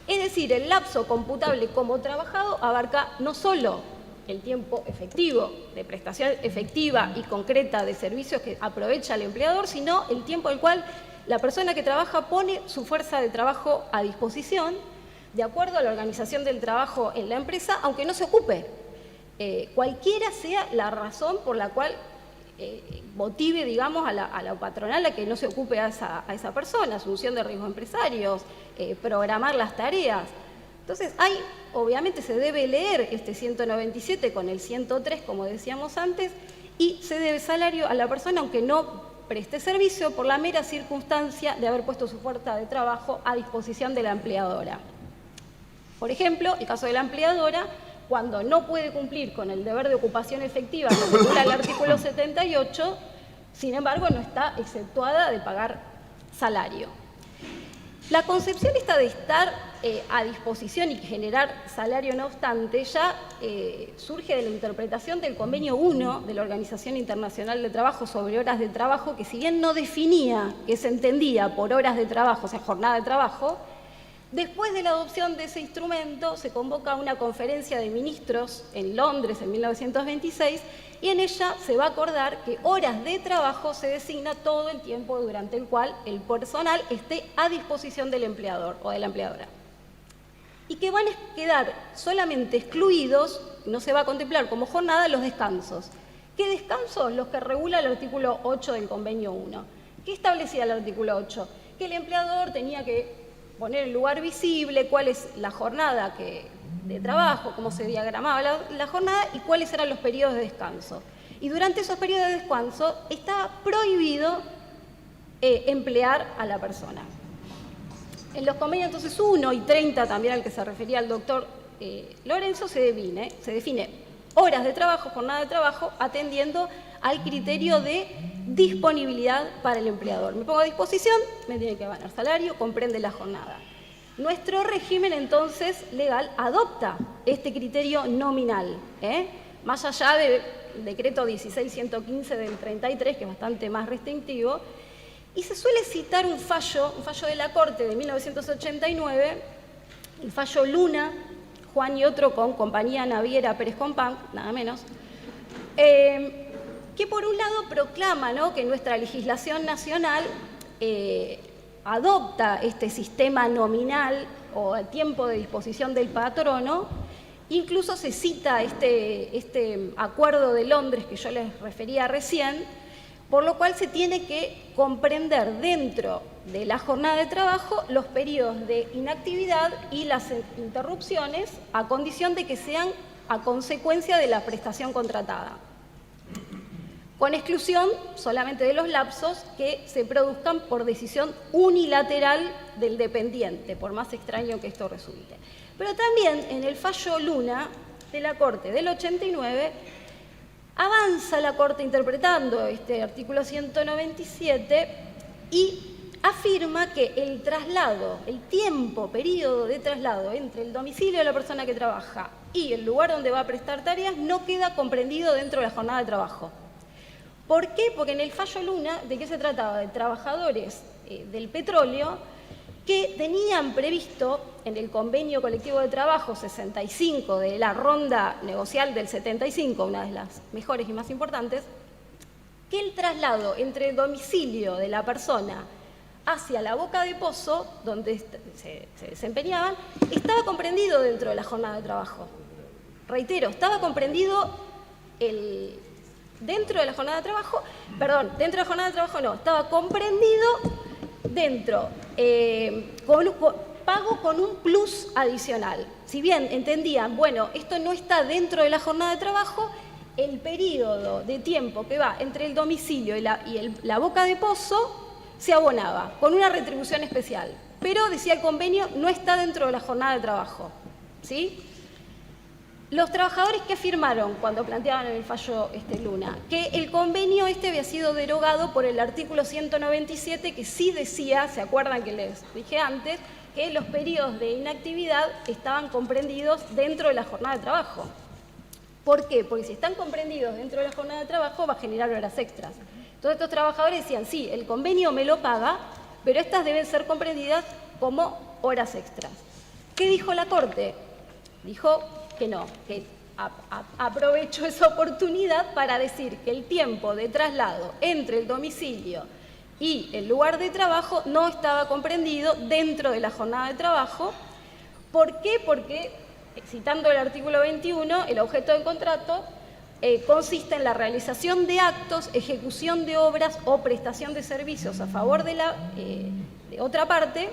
Es decir, el lapso computable como trabajado abarca no solo el tiempo efectivo de prestación efectiva y concreta de servicios que aprovecha el empleador, sino el tiempo al cual la persona que trabaja pone su fuerza de trabajo a disposición de acuerdo a la organización del trabajo en la empresa, aunque no se ocupe. Cualquiera sea la razón por la cual motive, digamos, a la patronal a que no se ocupe a esa persona, asunción de riesgos empresarios, programar las tareas. Entonces, obviamente se debe leer este 197 con el 103, como decíamos antes, y se debe salario a la persona aunque no preste servicio por la mera circunstancia de haber puesto su fuerza de trabajo a disposición de la empleadora. Por ejemplo, el caso de la empleadora, cuando no puede cumplir con el deber de ocupación efectiva que regula el artículo 78, sin embargo, no está exceptuada de pagar salario. La concepción esta de estar a disposición y generar salario, no obstante, ya surge de la interpretación del Convenio 1 de la Organización Internacional de Trabajo sobre horas de trabajo, que si bien no definía qué se entendía por horas de trabajo, o sea, jornada de trabajo, después de la adopción de ese instrumento se convoca una conferencia de ministros en Londres en 1926 y en ella se va a acordar que horas de trabajo se designa todo el tiempo durante el cual el personal esté a disposición del empleador o de la empleadora. Y que van a quedar solamente excluidos, no se va a contemplar como jornada, los descansos. ¿Qué descansos? Los que regula el artículo 8 del Convenio 1. ¿Qué establecía el artículo 8? Que el empleador tenía que poner en lugar visible cuál es la jornada de trabajo, cómo se diagramaba la jornada y cuáles eran los periodos de descanso. Y durante esos periodos de descanso estaba prohibido emplear a la persona. En los convenios entonces 1 y 30, también al que se refería el doctor Lorenzo, se define horas de trabajo, jornada de trabajo, atendiendo al criterio de disponibilidad para el empleador. Me pongo a disposición, me tiene que ganar salario, comprende la jornada. Nuestro régimen, entonces, legal, adopta este criterio nominal, más allá del decreto 16.115 del 33, que es bastante más restrictivo, y se suele citar un fallo de la Corte de 1989, el fallo Luna, Juan y otro con Compañía Naviera Pérez Compán, nada menos, que por un lado proclama, ¿no?, que nuestra legislación nacional adopta este sistema nominal o el tiempo de disposición del patrono. Incluso se cita este acuerdo de Londres que yo les refería recién, por lo cual se tiene que comprender dentro de la jornada de trabajo los periodos de inactividad y las interrupciones a condición de que sean a consecuencia de la prestación contratada, con exclusión solamente de los lapsos que se produzcan por decisión unilateral del dependiente, por más extraño que esto resulte. Pero también en el fallo Luna de la Corte del 89, avanza la Corte interpretando este artículo 197 y afirma que el traslado, el periodo de traslado entre el domicilio de la persona que trabaja y el lugar donde va a prestar tareas no queda comprendido dentro de la jornada de trabajo. ¿Por qué? Porque en el fallo Luna, ¿de qué se trataba? De trabajadores del petróleo que tenían previsto en el convenio colectivo de trabajo 65 de la ronda negocial del 75, una de las mejores y más importantes, que el traslado entre el domicilio de la persona hacia la boca de pozo, donde se desempeñaban, estaba comprendido dentro de la jornada de trabajo. Reitero, estaba comprendido dentro de la jornada de trabajo, dentro de la jornada de trabajo no, estaba comprendido dentro, pago con un plus adicional. Si bien entendían, bueno, esto no está dentro de la jornada de trabajo, el periodo de tiempo que va entre el domicilio y la boca de pozo se abonaba con una retribución especial. Pero, decía el convenio, no está dentro de la jornada de trabajo, ¿sí? Los trabajadores que afirmaron cuando planteaban en el fallo Luna que el convenio había sido derogado por el artículo 197 que sí decía, ¿se acuerdan que les dije antes? Que los periodos de inactividad estaban comprendidos dentro de la jornada de trabajo. ¿Por qué? Porque si están comprendidos dentro de la jornada de trabajo va a generar horas extras. Entonces estos trabajadores decían, sí, el convenio me lo paga, pero estas deben ser comprendidas como horas extras. ¿Qué dijo la Corte? Dijo que no, que aprovecho esa oportunidad para decir que el tiempo de traslado entre el domicilio y el lugar de trabajo no estaba comprendido dentro de la jornada de trabajo. ¿Por qué? Porque, citando el artículo 21, el objeto del contrato consiste en la realización de actos, ejecución de obras o prestación de servicios a favor de otra parte,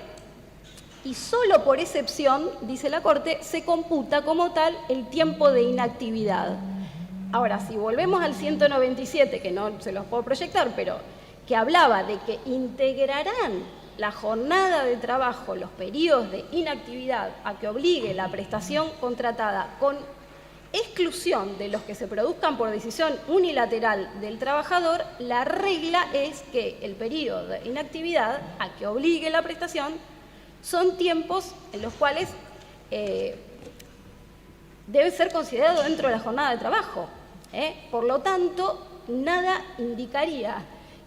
y solo por excepción, dice la Corte, se computa como tal el tiempo de inactividad. Ahora, si volvemos al 197, que no se los puedo proyectar, pero que hablaba de que integrarán la jornada de trabajo, los periodos de inactividad a que obligue la prestación contratada con exclusión de los que se produzcan por decisión unilateral del trabajador, la regla es que el periodo de inactividad a que obligue la prestación son tiempos en los cuales debe ser considerado dentro de la jornada de trabajo. Por lo tanto, nada indicaría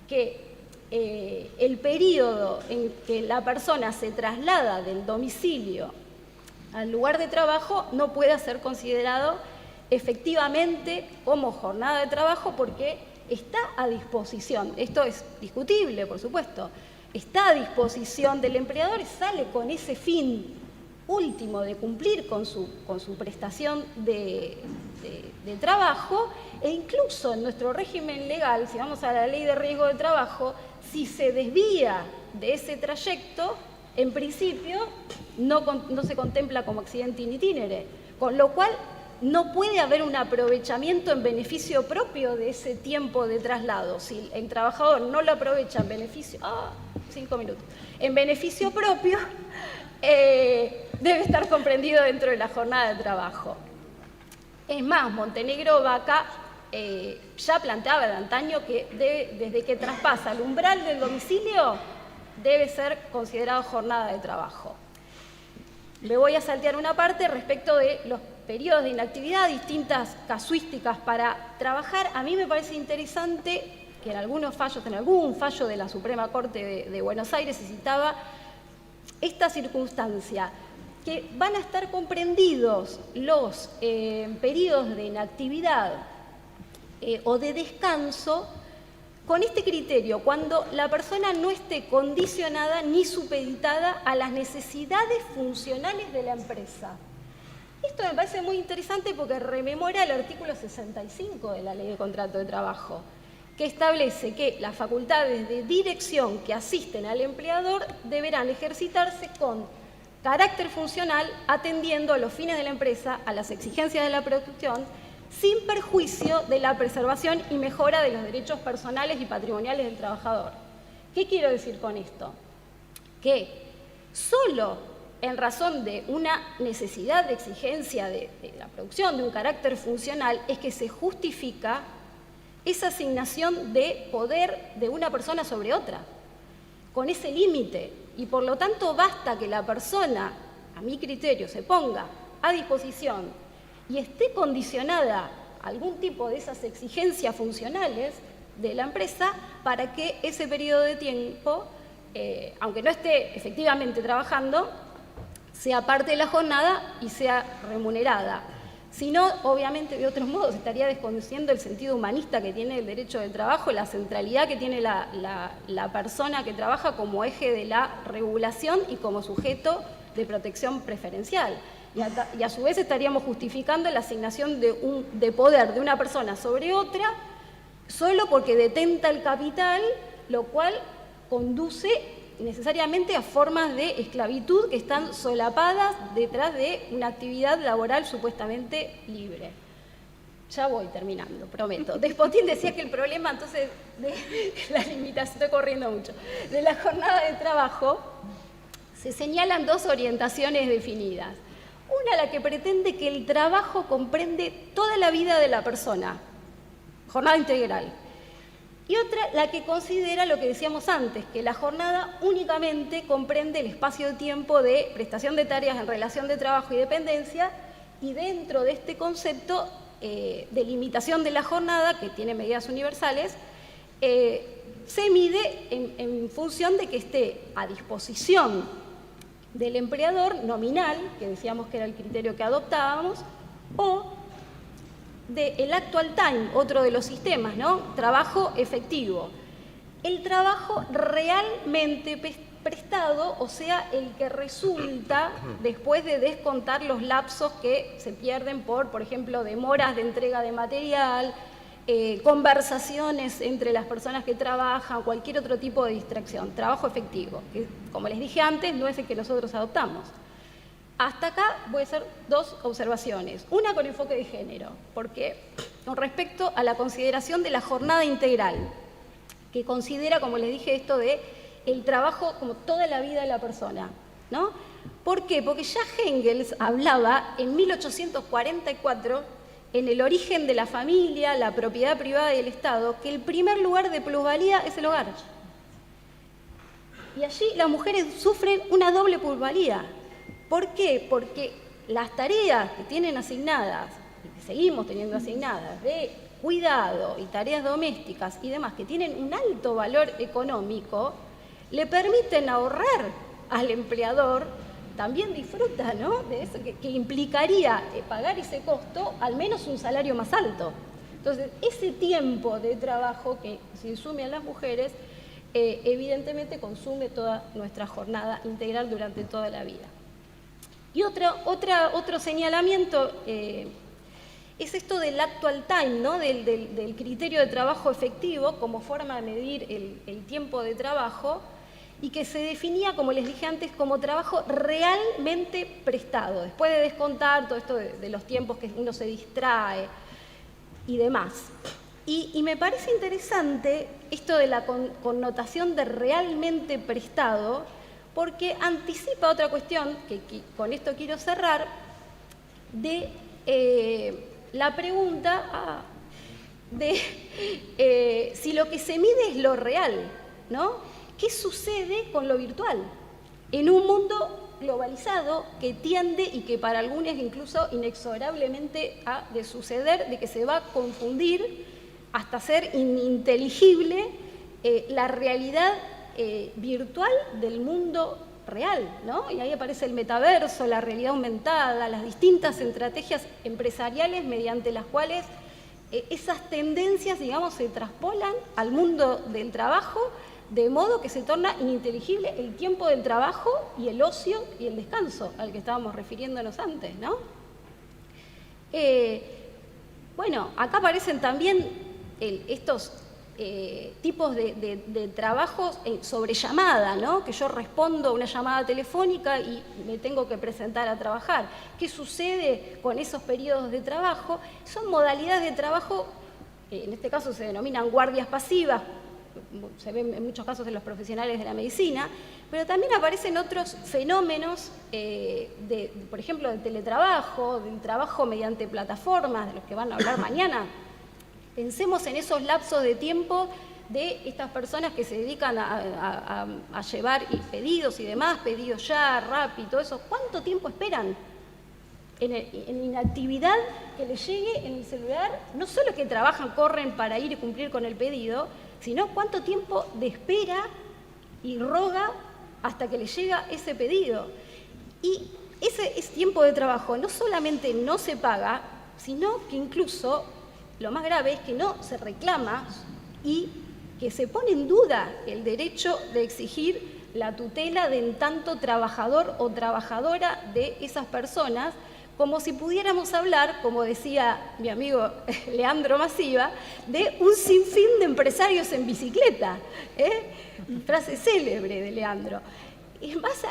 que el periodo en que la persona se traslada del domicilio al lugar de trabajo no pueda ser considerado efectivamente como jornada de trabajo porque está a disposición. Esto es discutible, por supuesto. Está a disposición del empleador y sale con ese fin último de cumplir con su prestación de trabajo, e incluso en nuestro régimen legal, si vamos a la ley de riesgo de trabajo, si se desvía de ese trayecto, en principio no se contempla como accidente in itinere, con lo cual no puede haber un aprovechamiento en beneficio propio de ese tiempo de traslado. Si el trabajador no lo aprovecha en beneficio, 5 minutos, en beneficio propio, debe estar comprendido dentro de la jornada de trabajo. Es más, Montenegro Vaca ya planteaba de antaño que desde que traspasa el umbral del domicilio debe ser considerado jornada de trabajo. Me voy a saltear una parte respecto de los periodos de inactividad, distintas casuísticas para trabajar. A mí me parece interesante que en algún fallo de la Suprema Corte de Buenos Aires se citaba esta circunstancia, que van a estar comprendidos los periodos de inactividad o de descanso con este criterio, cuando la persona no esté condicionada ni supeditada a las necesidades funcionales de la empresa. Esto me parece muy interesante porque rememora el artículo 65 de la Ley de Contrato de Trabajo, que establece que las facultades de dirección que asisten al empleador deberán ejercitarse con carácter funcional, atendiendo a los fines de la empresa, a las exigencias de la producción, sin perjuicio de la preservación y mejora de los derechos personales y patrimoniales del trabajador. ¿Qué quiero decir con esto? Que solo en razón de una necesidad de exigencia de la producción, de un carácter funcional, es que se justifica esa asignación de poder de una persona sobre otra, con ese límite. Y por lo tanto basta que la persona, a mi criterio, se ponga a disposición y esté condicionada a algún tipo de esas exigencias funcionales de la empresa para que ese periodo de tiempo, aunque no esté efectivamente trabajando, sea parte de la jornada y sea remunerada. Si no, obviamente, de otros modos, estaría desconociendo el sentido humanista que tiene el derecho del trabajo, la centralidad que tiene la persona que trabaja como eje de la regulación y como sujeto de protección preferencial. Y a su vez estaríamos justificando la asignación de poder de una persona sobre otra solo porque detenta el capital, lo cual conduce necesariamente a formas de esclavitud que están solapadas detrás de una actividad laboral supuestamente libre. Ya voy terminando, prometo. Despotín decía que el problema, entonces, de la limitación, estoy corriendo mucho, de la jornada de trabajo, se señalan dos orientaciones definidas. Una, la que pretende que el trabajo comprende toda la vida de la persona, jornada integral. Y otra, la que considera lo que decíamos antes, que la jornada únicamente comprende el espacio de tiempo de prestación de tareas en relación de trabajo y dependencia, y dentro de este concepto de limitación de la jornada, que tiene medidas universales, se mide en función de que esté a disposición del empleador nominal, que decíamos que era el criterio que adoptábamos, o del actual time, otro de los sistemas, ¿no? Trabajo efectivo. El trabajo realmente prestado, o sea, el que resulta después de descontar los lapsos que se pierden por ejemplo, demoras de entrega de material, conversaciones entre las personas que trabajan, cualquier otro tipo de distracción. Trabajo efectivo, que, como les dije antes, no es el que nosotros adoptamos. Hasta acá voy a hacer dos observaciones. Una con enfoque de género, porque con respecto a la consideración de la jornada integral, que considera, como les dije, esto de el trabajo como toda la vida de la persona, ¿no? ¿Por qué? Porque ya Engels hablaba en 1844, en El origen de la familia, la propiedad privada y el Estado, que el primer lugar de plusvalía es el hogar. Y allí las mujeres sufren una doble plusvalía. ¿Por qué? Porque las tareas que tienen asignadas, y que seguimos teniendo asignadas, de cuidado y tareas domésticas y demás, que tienen un alto valor económico, le permiten ahorrar al empleador, también disfruta, ¿no?, de eso que implicaría pagar ese costo, al menos un salario más alto. Entonces, ese tiempo de trabajo que se insume a las mujeres, evidentemente consume toda nuestra jornada integral durante toda la vida. Y otro señalamiento es esto del actual time, ¿no?, del criterio de trabajo efectivo como forma de medir el tiempo de trabajo, y que se definía, como les dije antes, como trabajo realmente prestado, después de descontar todo esto de los tiempos que uno se distrae y demás. Y me parece interesante esto de la connotación de realmente prestado, porque anticipa otra cuestión, que con esto quiero cerrar, de la pregunta de si lo que se mide es lo real, ¿no? ¿Qué sucede con lo virtual? En un mundo globalizado que tiende, y que para algunos incluso inexorablemente ha de suceder, de que se va a confundir hasta ser ininteligible la realidad virtual del mundo real, ¿no? Y ahí aparece el metaverso, la realidad aumentada, las distintas estrategias empresariales mediante las cuales esas tendencias, digamos, se traspolan al mundo del trabajo, de modo que se torna ininteligible el tiempo del trabajo y el ocio y el descanso, al que estábamos refiriéndonos antes, ¿no? Bueno, acá aparecen también estos tipos de trabajos sobre llamada, ¿no? Que yo respondo a una llamada telefónica y me tengo que presentar a trabajar. ¿Qué sucede con esos periodos de trabajo? Son modalidades de trabajo, en este caso se denominan guardias pasivas, se ven en muchos casos en los profesionales de la medicina, pero también aparecen otros fenómenos, por ejemplo, del teletrabajo, del trabajo mediante plataformas, de los que van a hablar mañana. Pensemos en esos lapsos de tiempo de estas personas que se dedican a llevar pedidos y demás, pedidos ya, Rappi, todo eso. ¿Cuánto tiempo esperan en inactividad que les llegue en el celular? No solo que trabajan, corren para ir y cumplir con el pedido, sino cuánto tiempo de espera y roga hasta que les llega ese pedido. Y ese tiempo de trabajo no solamente no se paga, sino que incluso lo más grave es que no se reclama y que se pone en duda el derecho de exigir la tutela de en tanto trabajador o trabajadora de esas personas, como si pudiéramos hablar, como decía mi amigo Leandro Masiva, de un sinfín de empresarios en bicicleta. Frase célebre de Leandro. Y más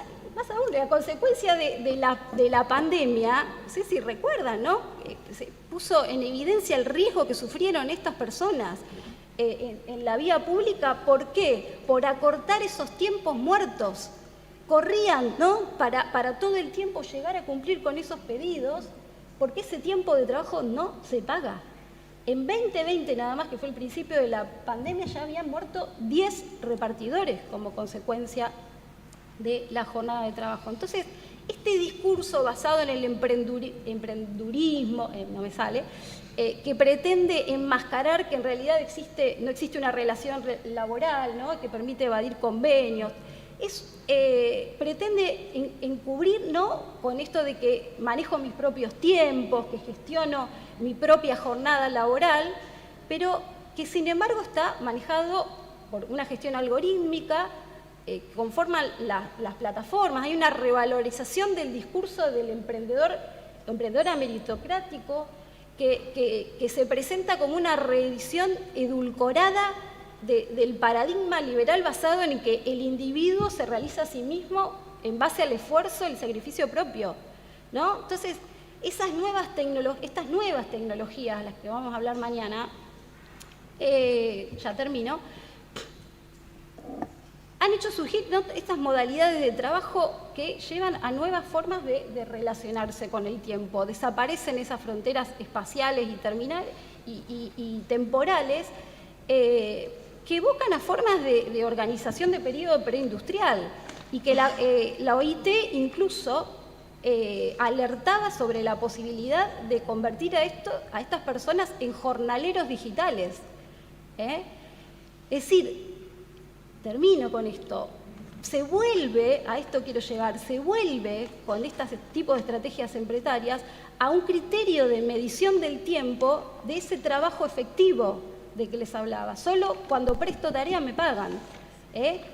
aún, la consecuencia de la pandemia, no sé si recuerdan, ¿no? Se puso en evidencia el riesgo que sufrieron estas personas en la vía pública. ¿Por qué? Por acortar esos tiempos muertos. Corrían, ¿no? Para todo el tiempo llegar a cumplir con esos pedidos, porque ese tiempo de trabajo no se paga. En 2020 nada más, que fue el principio de la pandemia, ya habían muerto 10 repartidores como consecuencia de la jornada de trabajo. Entonces, este discurso basado en el emprendurismo, no me sale, que pretende enmascarar que en realidad no existe una relación laboral, ¿no? Que permite evadir convenios, pretende encubrir, ¿no? Con esto de que manejo mis propios tiempos, que gestiono mi propia jornada laboral, pero que sin embargo está manejado por una gestión algorítmica, conforman las plataformas. Hay una revalorización del discurso del emprendedor meritocrático que se presenta como una reedición edulcorada del paradigma liberal basado en que el individuo se realiza a sí mismo en base al esfuerzo y el sacrificio propio, ¿no? Entonces, estas nuevas tecnologías, las que vamos a hablar mañana, ya termino, han hecho surgir, ¿no? Estas modalidades de trabajo que llevan a nuevas formas de relacionarse con el tiempo. Desaparecen esas fronteras espaciales y temporales que evocan a formas de organización de periodo preindustrial, y que la OIT incluso alertaba sobre la posibilidad de convertir a estas personas en jornaleros digitales. Es decir, termino con esto, se vuelve con estos tipos de estrategias empresarias a un criterio de medición del tiempo de ese trabajo efectivo de que les hablaba. Solo cuando presto tarea me pagan.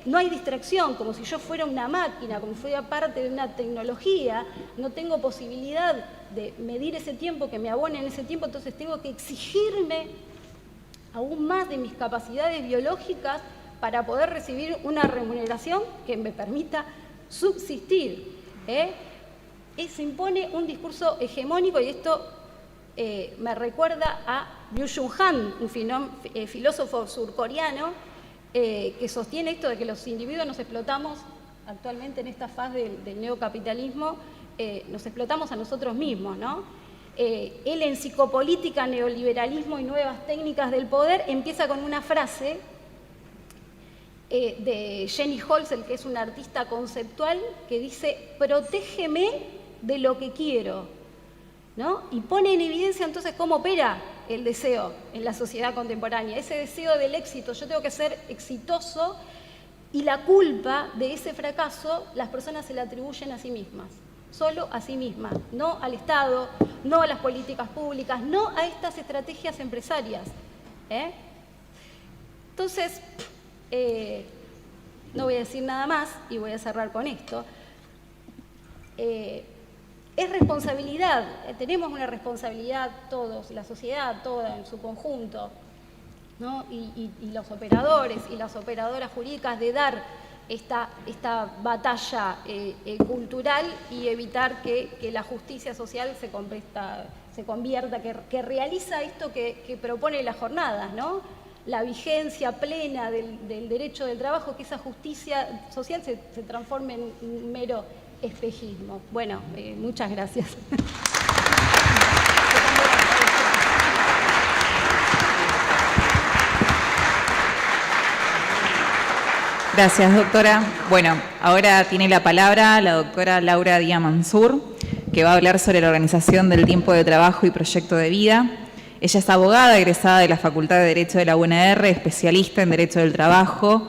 No hay distracción, como si yo fuera una máquina, como si fuera parte de una tecnología. No tengo posibilidad de medir ese tiempo, que me abonen ese tiempo, entonces tengo que exigirme aún más de mis capacidades biológicas para poder recibir una remuneración que me permita subsistir. Se impone un discurso hegemónico, y esto me recuerda a Byung-Chul Han, un filósofo surcoreano, que sostiene esto de que los individuos nos explotamos actualmente en esta fase del neocapitalismo, nos explotamos a nosotros mismos, ¿no? Él, en Psicopolítica, Neoliberalismo y Nuevas Técnicas del Poder, empieza con una frase de Jenny Holzer, que es una artista conceptual, que dice: protégeme de lo que quiero, ¿no? Y pone en evidencia entonces cómo opera el deseo en la sociedad contemporánea, ese deseo del éxito. Yo tengo que ser exitoso, y la culpa de ese fracaso las personas se la atribuyen a sí mismas. solo a sí misma, no al Estado, no a las políticas públicas, no a estas estrategias empresarias. Entonces, no voy a decir nada más y voy a cerrar con esto. Es responsabilidad, tenemos una responsabilidad todos, la sociedad toda en su conjunto, ¿no? y los operadores y las operadoras jurídicas de dar esta batalla cultural y evitar que la justicia social se convierta, que realiza esto que propone las jornadas, ¿no? La vigencia plena del derecho del trabajo, que esa justicia social se transforme en un mero espejismo. Bueno, muchas gracias. Gracias, doctora. Bueno, ahora tiene la palabra la doctora Laura Díaz Mansur, que va a hablar sobre la organización del tiempo de trabajo y proyecto de vida. Ella es abogada egresada de la Facultad de Derecho de la UNR, especialista en Derecho del Trabajo,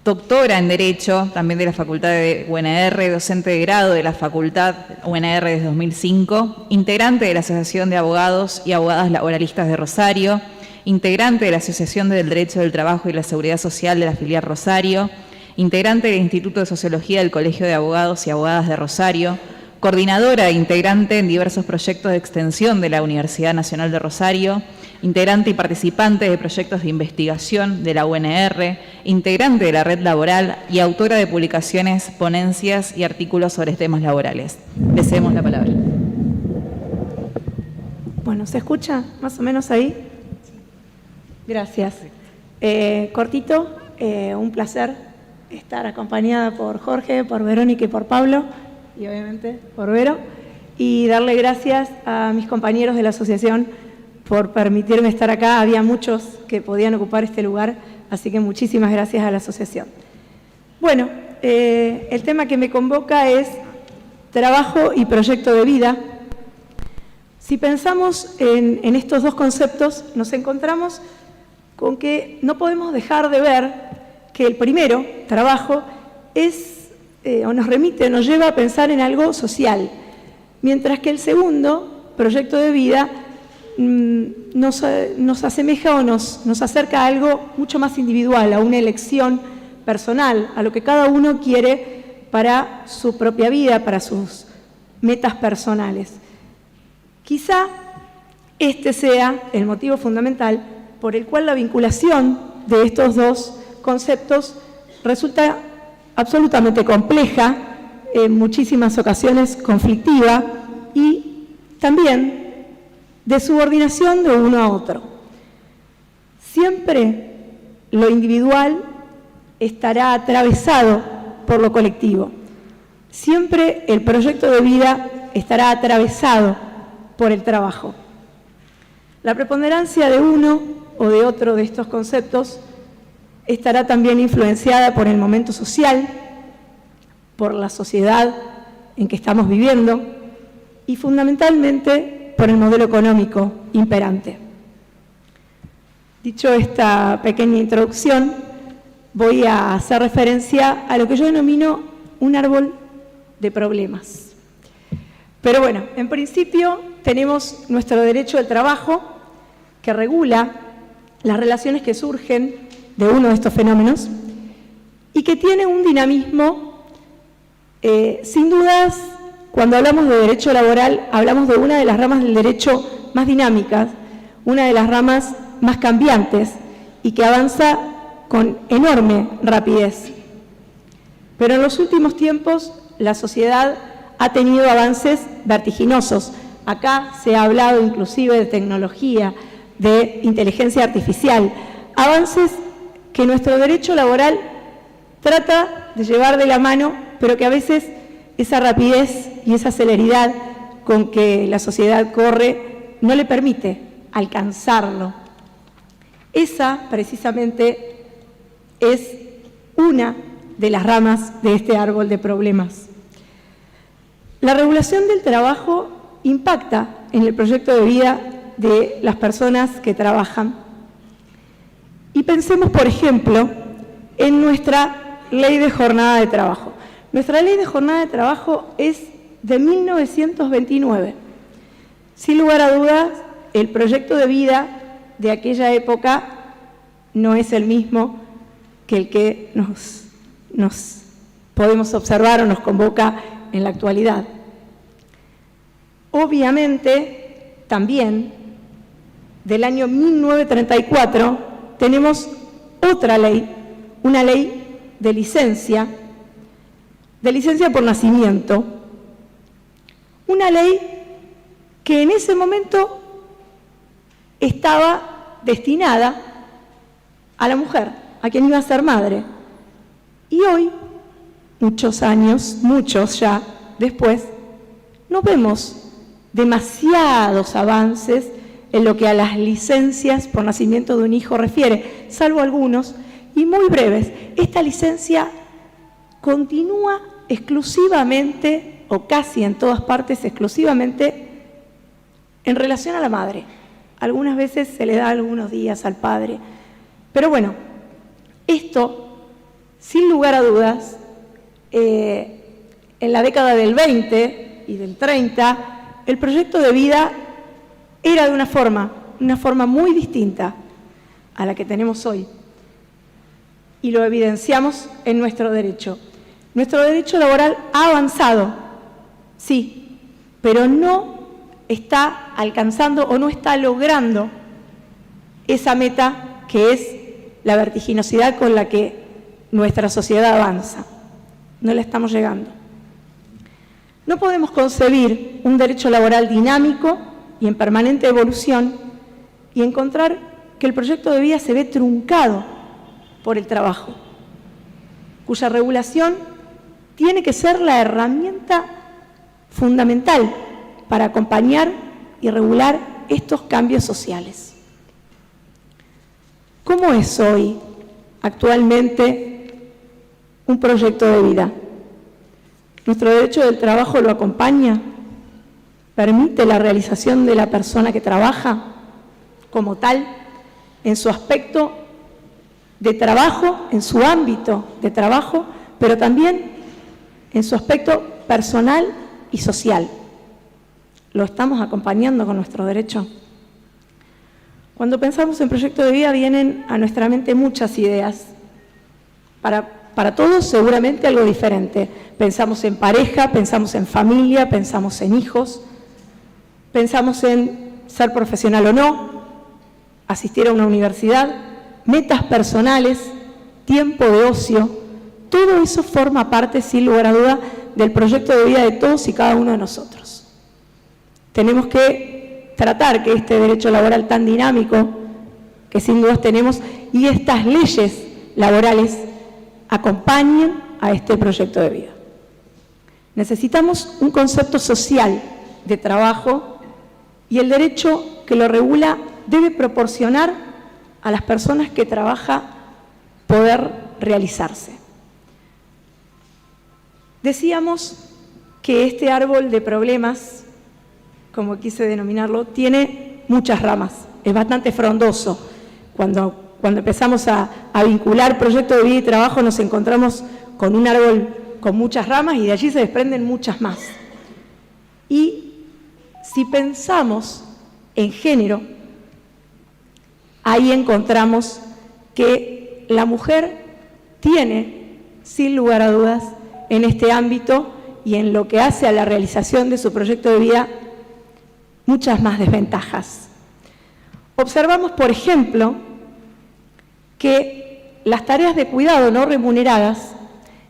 doctora en Derecho también de la Facultad de UNR, docente de grado de la Facultad UNR desde 2005, integrante de la Asociación de Abogados y Abogadas Laboralistas de Rosario, integrante de la Asociación del Derecho del Trabajo y la Seguridad Social de la filial Rosario, integrante del Instituto de Sociología del Colegio de Abogados y Abogadas de Rosario, coordinadora e integrante en diversos proyectos de extensión de la Universidad Nacional de Rosario, integrante y participante de proyectos de investigación de la UNR, integrante de la red laboral y autora de publicaciones, ponencias y artículos sobre temas laborales. Le cedemos la palabra. Bueno, ¿se escucha más o menos ahí? Gracias. Cortito, un placer estar acompañada por Jorge, por Verónica y por Pablo, y obviamente por Vero, y darle gracias a mis compañeros de la asociación por permitirme estar acá. Había muchos que podían ocupar este lugar, así que muchísimas gracias a la asociación. Bueno, el tema que me convoca es trabajo y proyecto de vida. Si pensamos en estos dos conceptos, nos encontramos con que no podemos dejar de ver que el primero, trabajo, es o nos remite, nos lleva a pensar en algo social, mientras que el segundo, proyecto de vida, nos asemeja o nos acerca a algo mucho más individual, a una elección personal, a lo que cada uno quiere para su propia vida, para sus metas personales. Quizá este sea el motivo fundamental por el cual la vinculación de estos dos conceptos resulta absolutamente compleja, en muchísimas ocasiones conflictiva y también de subordinación de uno a otro. Siempre lo individual estará atravesado por lo colectivo. Siempre el proyecto de vida estará atravesado por el trabajo. La preponderancia de uno o de otro de estos conceptos estará también influenciada por el momento social, por la sociedad en que estamos viviendo y fundamentalmente por el modelo económico imperante. Dicho esta pequeña introducción, voy a hacer referencia a lo que yo denomino un árbol de problemas. Pero bueno, en principio tenemos nuestro derecho del trabajo que regula las relaciones que surgen de uno de estos fenómenos y que tiene un dinamismo, sin dudas, cuando hablamos de derecho laboral, hablamos de una de las ramas del derecho más dinámicas, una de las ramas más cambiantes y que avanza con enorme rapidez. Pero en los últimos tiempos la sociedad ha tenido avances vertiginosos. Acá se ha hablado inclusive de tecnología, de inteligencia artificial, avances que nuestro derecho laboral trata de llevar de la mano, pero que a veces esa rapidez y esa celeridad con que la sociedad corre no le permite alcanzarlo. Esa, precisamente, es una de las ramas de este árbol de problemas. La regulación del trabajo impacta en el proyecto de vida de las personas que trabajan. Y pensemos, por ejemplo, en nuestra ley de jornada de trabajo. Nuestra ley de jornada de trabajo es de 1929. Sin lugar a dudas, el proyecto de vida de aquella época no es el mismo que el que nos podemos observar o nos convoca en la actualidad. Obviamente, también, del año 1934, tenemos otra ley, una ley de licencia por nacimiento, una ley que en ese momento estaba destinada a la mujer, a quien iba a ser madre. Y hoy, muchos años, muchos ya después, no vemos demasiados avances en lo que a las licencias por nacimiento de un hijo refiere, salvo algunos, y muy breves. Esta licencia continúa exclusivamente, o casi en todas partes exclusivamente, en relación a la madre. Algunas veces se le da algunos días al padre. Pero bueno, esto, sin lugar a dudas, en la década del 20 y del 30, el proyecto de vida era de una forma muy distinta a la que tenemos hoy. Y lo evidenciamos en nuestro derecho. Nuestro derecho laboral ha avanzado, sí, pero no está alcanzando o no está logrando esa meta que es la vertiginosidad con la que nuestra sociedad avanza. No la estamos llegando. No podemos concebir un derecho laboral dinámico y en permanente evolución y encontrar que el proyecto de vida se ve truncado por el trabajo, cuya regulación tiene que ser la herramienta fundamental para acompañar y regular estos cambios sociales. ¿Cómo es hoy, actualmente, un proyecto de vida? ¿Nuestro derecho del trabajo lo acompaña? ¿Permite la realización de la persona que trabaja como tal, en su aspecto de trabajo, en su ámbito de trabajo, pero también en su aspecto personal y social? ¿Lo estamos acompañando con nuestro derecho? Cuando pensamos en proyecto de vida vienen a nuestra mente muchas ideas. Para todos seguramente algo diferente. Pensamos en pareja, pensamos en familia, pensamos en hijos, pensamos en ser profesional o no, asistir a una universidad, metas personales, tiempo de ocio. Todo eso forma parte, sin lugar a duda, del proyecto de vida de todos y cada uno de nosotros. Tenemos que tratar que este derecho laboral tan dinámico, que sin dudas tenemos, y estas leyes laborales acompañen a este proyecto de vida. Necesitamos un concepto social de trabajo y el derecho que lo regula debe proporcionar a las personas que trabajan poder realizarse. Decíamos que este árbol de problemas, como quise denominarlo, tiene muchas ramas, es bastante frondoso. Cuando empezamos a vincular proyecto de vida y trabajo nos encontramos con un árbol con muchas ramas y de allí se desprenden muchas más. Y si pensamos en género, ahí encontramos que la mujer tiene, sin lugar a dudas, en este ámbito y en lo que hace a la realización de su proyecto de vida, muchas más desventajas. Observamos, por ejemplo, que las tareas de cuidado no remuneradas,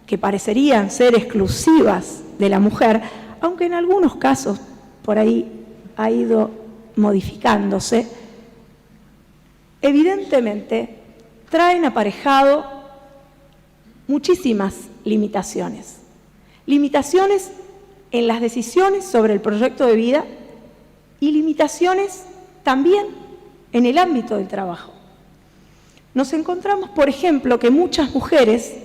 que parecerían ser exclusivas de la mujer, aunque en algunos casos por ahí ha ido modificándose, evidentemente traen aparejado muchísimas limitaciones. Limitaciones en las decisiones sobre el proyecto de vida y limitaciones también en el ámbito del trabajo. Nos encontramos, por ejemplo, que muchas mujeres,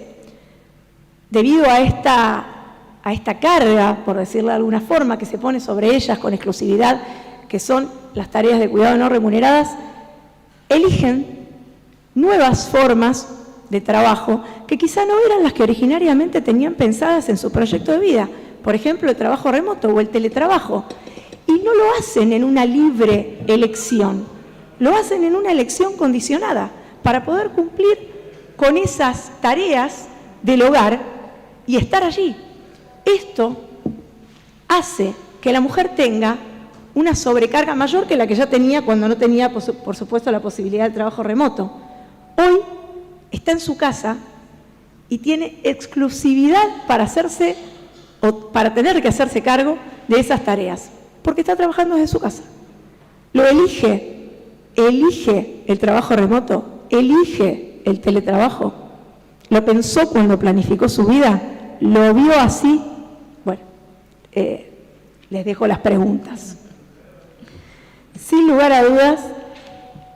debido a esta carga, por decirlo de alguna forma, que se pone sobre ellas con exclusividad, que son las tareas de cuidado no remuneradas, eligen nuevas formas de trabajo que quizá no eran las que originariamente tenían pensadas en su proyecto de vida. por ejemplo, el trabajo remoto o el teletrabajo. Y no lo hacen en una libre elección, lo hacen en una elección condicionada para poder cumplir con esas tareas del hogar y estar allí. Esto hace que la mujer tenga una sobrecarga mayor que la que ya tenía cuando no tenía, por supuesto, la posibilidad del trabajo remoto. Hoy está en su casa y tiene exclusividad para hacerse o para tener que hacerse cargo de esas tareas, porque está trabajando desde su casa. Lo elige el trabajo remoto, elige el teletrabajo. Lo pensó cuando planificó su vida, lo vio así. Bueno, les dejo las preguntas. Sin lugar a dudas,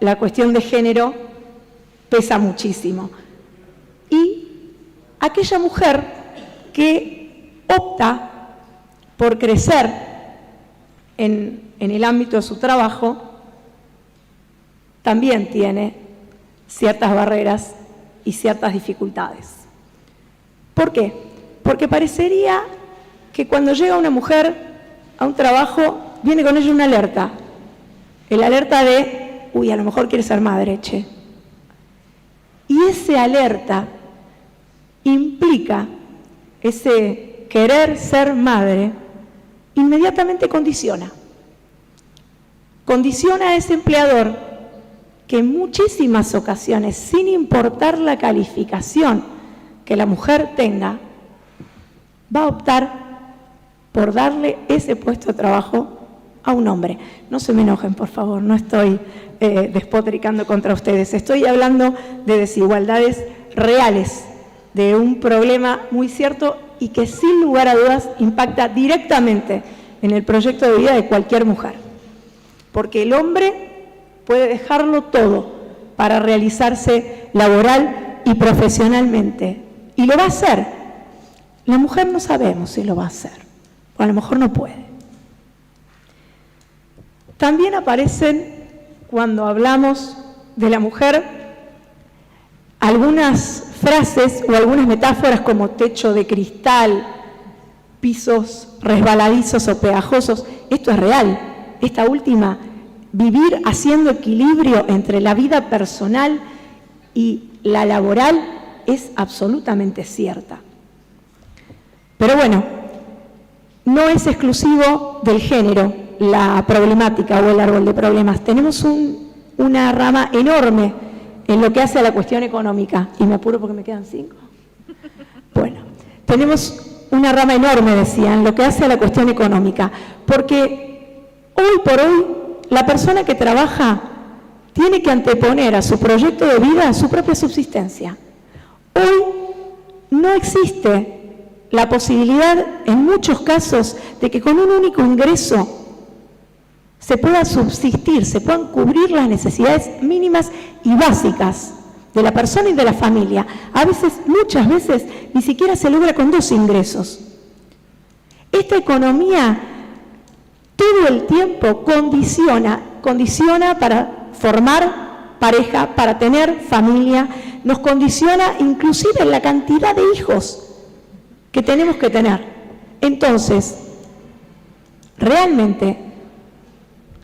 la cuestión de género pesa muchísimo. Y aquella mujer que opta por crecer en el ámbito de su trabajo, también tiene ciertas barreras y ciertas dificultades. ¿Por qué? Porque parecería que cuando llega una mujer a un trabajo, viene con ella una alerta. El alerta de, uy, a lo mejor quiere ser madre, che. Y ese alerta implica, ese querer ser madre, inmediatamente condiciona. Condiciona a ese empleador que en muchísimas ocasiones, sin importar la calificación que la mujer tenga, va a optar por darle ese puesto de trabajo a un hombre. No se me enojen, por favor, no estoy despotricando contra ustedes. Estoy hablando de desigualdades reales, de un problema muy cierto y que sin lugar a dudas impacta directamente en el proyecto de vida de cualquier mujer. Porque el hombre puede dejarlo todo para realizarse laboral y profesionalmente. Y lo va a hacer. La mujer no sabemos si lo va a hacer. O a lo mejor no puede. También aparecen, cuando hablamos de la mujer, algunas frases o algunas metáforas como techo de cristal, pisos resbaladizos o pegajosos. Esto es real. Esta última, vivir haciendo equilibrio entre la vida personal y la laboral, es absolutamente cierta. Pero bueno, no es exclusivo del género la problemática o el árbol de problemas. Tenemos una rama enorme en lo que hace a la cuestión económica. Y me apuro porque me quedan 5. Bueno, tenemos una rama enorme, decía, en lo que hace a la cuestión económica. Porque hoy por hoy, la persona que trabaja tiene que anteponer a su proyecto de vida su propia subsistencia. Hoy no existe la posibilidad, en muchos casos, de que con un único ingreso se pueda subsistir, se puedan cubrir las necesidades mínimas y básicas de la persona y de la familia. A veces, muchas veces, ni siquiera se logra con 2 ingresos. Esta economía todo el tiempo condiciona para formar pareja, para tener familia, nos condiciona inclusive la cantidad de hijos que tenemos que tener. Entonces, realmente,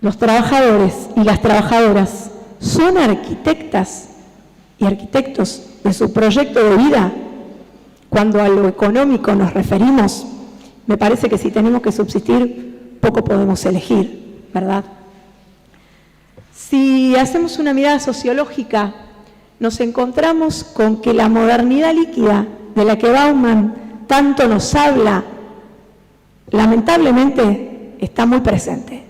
los trabajadores y las trabajadoras son arquitectas y arquitectos de su proyecto de vida. Cuando a lo económico nos referimos, me parece que si tenemos que subsistir, poco podemos elegir, ¿verdad? Si hacemos una mirada sociológica, nos encontramos con que la modernidad líquida de la que Bauman tanto nos habla, lamentablemente está muy presente.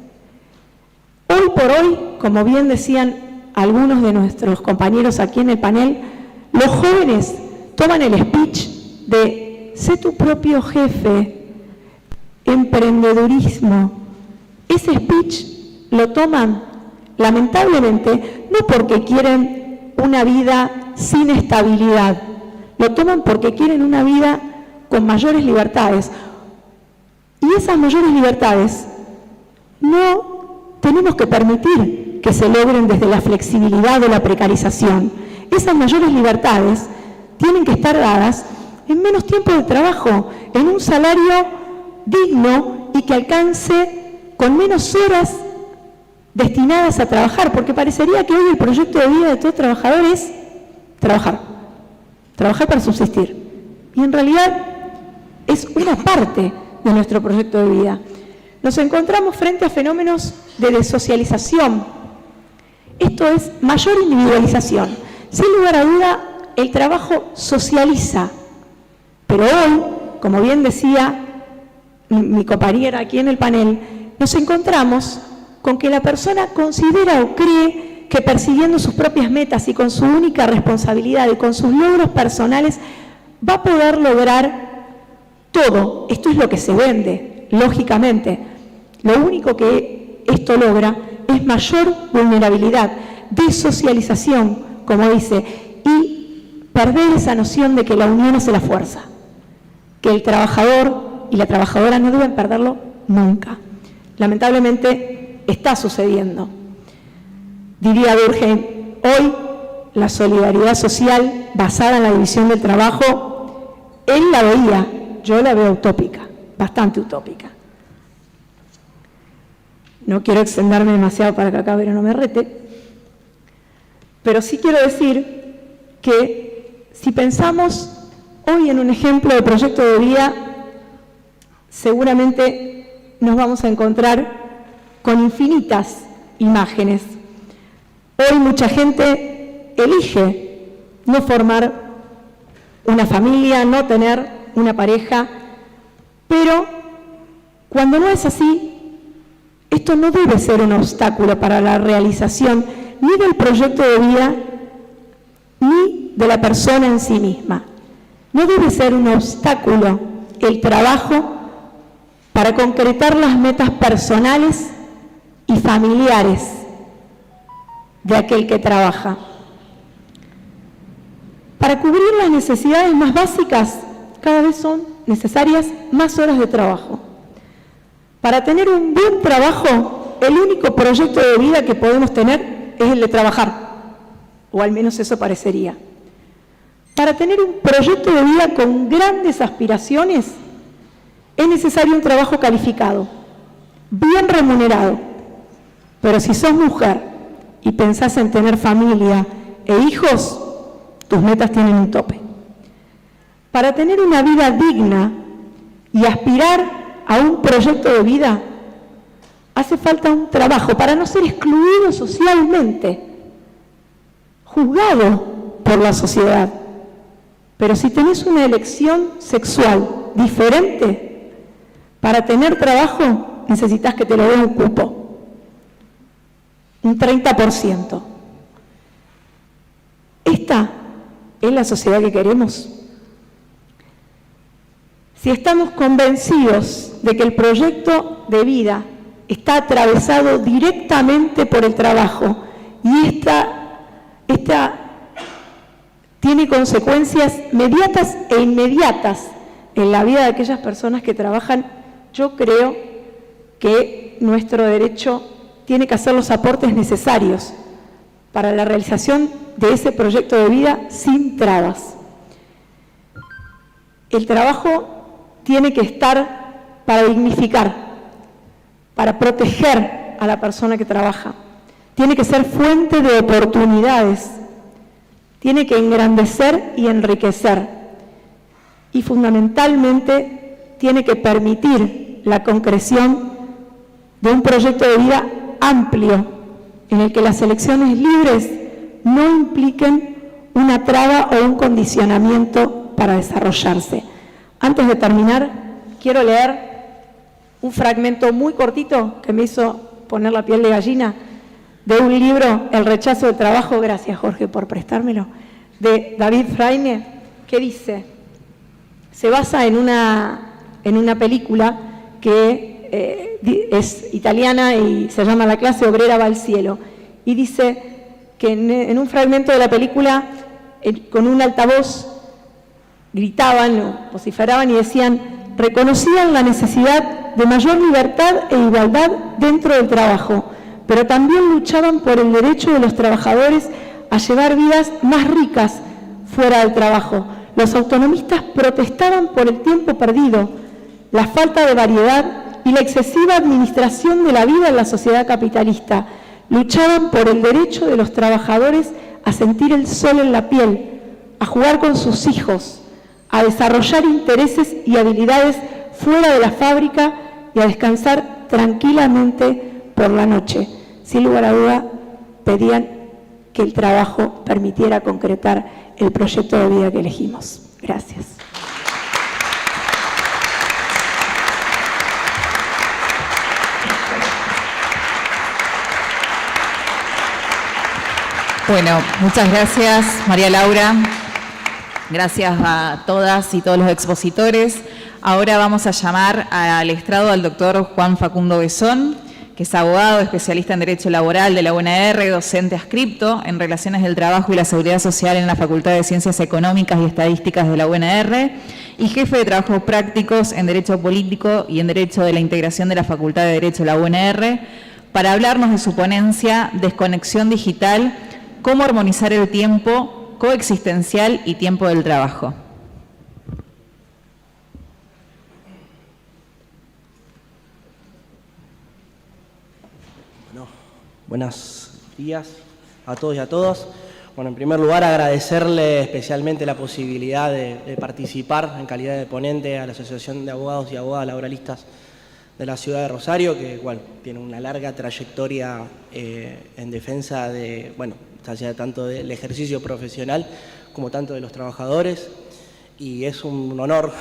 Hoy por hoy, como bien decían algunos de nuestros compañeros aquí en el panel, los jóvenes toman el speech de sé tu propio jefe, emprendedurismo. Ese speech lo toman, lamentablemente, no porque quieren una vida sin estabilidad, lo toman porque quieren una vida con mayores libertades. Y esas mayores libertades no tenemos que permitir que se logren desde la flexibilidad o la precarización. Esas mayores libertades tienen que estar dadas en menos tiempo de trabajo, en un salario digno y que alcance con menos horas destinadas a trabajar, porque parecería que hoy el proyecto de vida de todo trabajador es trabajar para subsistir. Y en realidad es una parte de nuestro proyecto de vida. Nos encontramos frente a fenómenos de desocialización. Esto es mayor individualización. Sin lugar a duda, el trabajo socializa, pero hoy, como bien decía mi compañera aquí en el panel, nos encontramos con que la persona considera o cree que persiguiendo sus propias metas y con su única responsabilidad y con sus logros personales va a poder lograr todo. Esto es lo que se vende, lógicamente. Lo único que esto logra es mayor vulnerabilidad, desocialización, como dice, y perder esa noción de que la unión hace la fuerza, que el trabajador y la trabajadora no deben perderlo nunca. Lamentablemente está sucediendo. Diría Durkheim, hoy la solidaridad social basada en la división del trabajo, él la veía, yo la veo utópica, bastante utópica. No quiero extenderme demasiado para que acá Vera no me rete, pero sí quiero decir que si pensamos hoy en un ejemplo de proyecto de vida, seguramente nos vamos a encontrar con infinitas imágenes. Hoy mucha gente elige no formar una familia, no tener una pareja, pero cuando no es así, esto no debe ser un obstáculo para la realización ni del proyecto de vida ni de la persona en sí misma. No debe ser un obstáculo el trabajo para concretar las metas personales y familiares de aquel que trabaja. Para cubrir las necesidades más básicas, cada vez son necesarias más horas de trabajo. Para tener un buen trabajo, el único proyecto de vida que podemos tener es el de trabajar, o al menos eso parecería. Para tener un proyecto de vida con grandes aspiraciones, es necesario un trabajo calificado, bien remunerado. Pero si sos mujer y pensás en tener familia e hijos, tus metas tienen un tope. Para tener una vida digna y aspirar a un proyecto de vida, hace falta un trabajo para no ser excluido socialmente, juzgado por la sociedad. Pero si tenés una elección sexual diferente, para tener trabajo necesitas que te lo dé un cupo, un 30%. ¿Esta es la sociedad que queremos? Si estamos convencidos de que el proyecto de vida está atravesado directamente por el trabajo y esta tiene consecuencias mediatas e inmediatas en la vida de aquellas personas que trabajan, yo creo que nuestro derecho tiene que hacer los aportes necesarios para la realización de ese proyecto de vida sin trabas. El trabajo tiene que estar para dignificar, para proteger a la persona que trabaja. Tiene que ser fuente de oportunidades, tiene que engrandecer y enriquecer. Y fundamentalmente tiene que permitir la concreción de un proyecto de vida amplio, en el que las elecciones libres no impliquen una traba o un condicionamiento para desarrollarse. Antes de terminar, quiero leer un fragmento muy cortito que me hizo poner la piel de gallina de un libro, El rechazo del trabajo, gracias Jorge por prestármelo, de David Fraine, que dice, se basa en una película que es italiana y se llama La clase obrera va al cielo, y dice que en un fragmento de la película, con un altavoz, gritaban o vociferaban y decían, reconocían la necesidad de mayor libertad e igualdad dentro del trabajo, pero también luchaban por el derecho de los trabajadores a llevar vidas más ricas fuera del trabajo. Los autonomistas protestaban por el tiempo perdido, la falta de variedad y la excesiva administración de la vida en la sociedad capitalista. Luchaban por el derecho de los trabajadores a sentir el sol en la piel, a jugar con sus hijos, a desarrollar intereses y habilidades fuera de la fábrica y a descansar tranquilamente por la noche. Sin lugar a duda, pedían que el trabajo permitiera concretar el proyecto de vida que elegimos. Gracias. Bueno, muchas gracias, María Laura. Gracias a todas y todos los expositores. Ahora vamos a llamar al estrado al doctor Juan Facundo Besón, que es abogado, especialista en Derecho Laboral de la UNR, docente adscripto en Relaciones del Trabajo y la Seguridad Social en la Facultad de Ciencias Económicas y Estadísticas de la UNR y jefe de Trabajos Prácticos en Derecho Político y en Derecho de la Integración de la Facultad de Derecho de la UNR, para hablarnos de su ponencia Desconexión Digital, cómo armonizar el tiempo coexistencial y tiempo del trabajo. Bueno, buenos días a todos y a todas. Bueno, en primer lugar agradecerle especialmente la posibilidad de participar en calidad de ponente a la Asociación de Abogados y Abogadas Laboralistas de la Ciudad de Rosario, que tiene una larga trayectoria en defensa de, tanto del ejercicio profesional como tanto de los trabajadores, y es un honor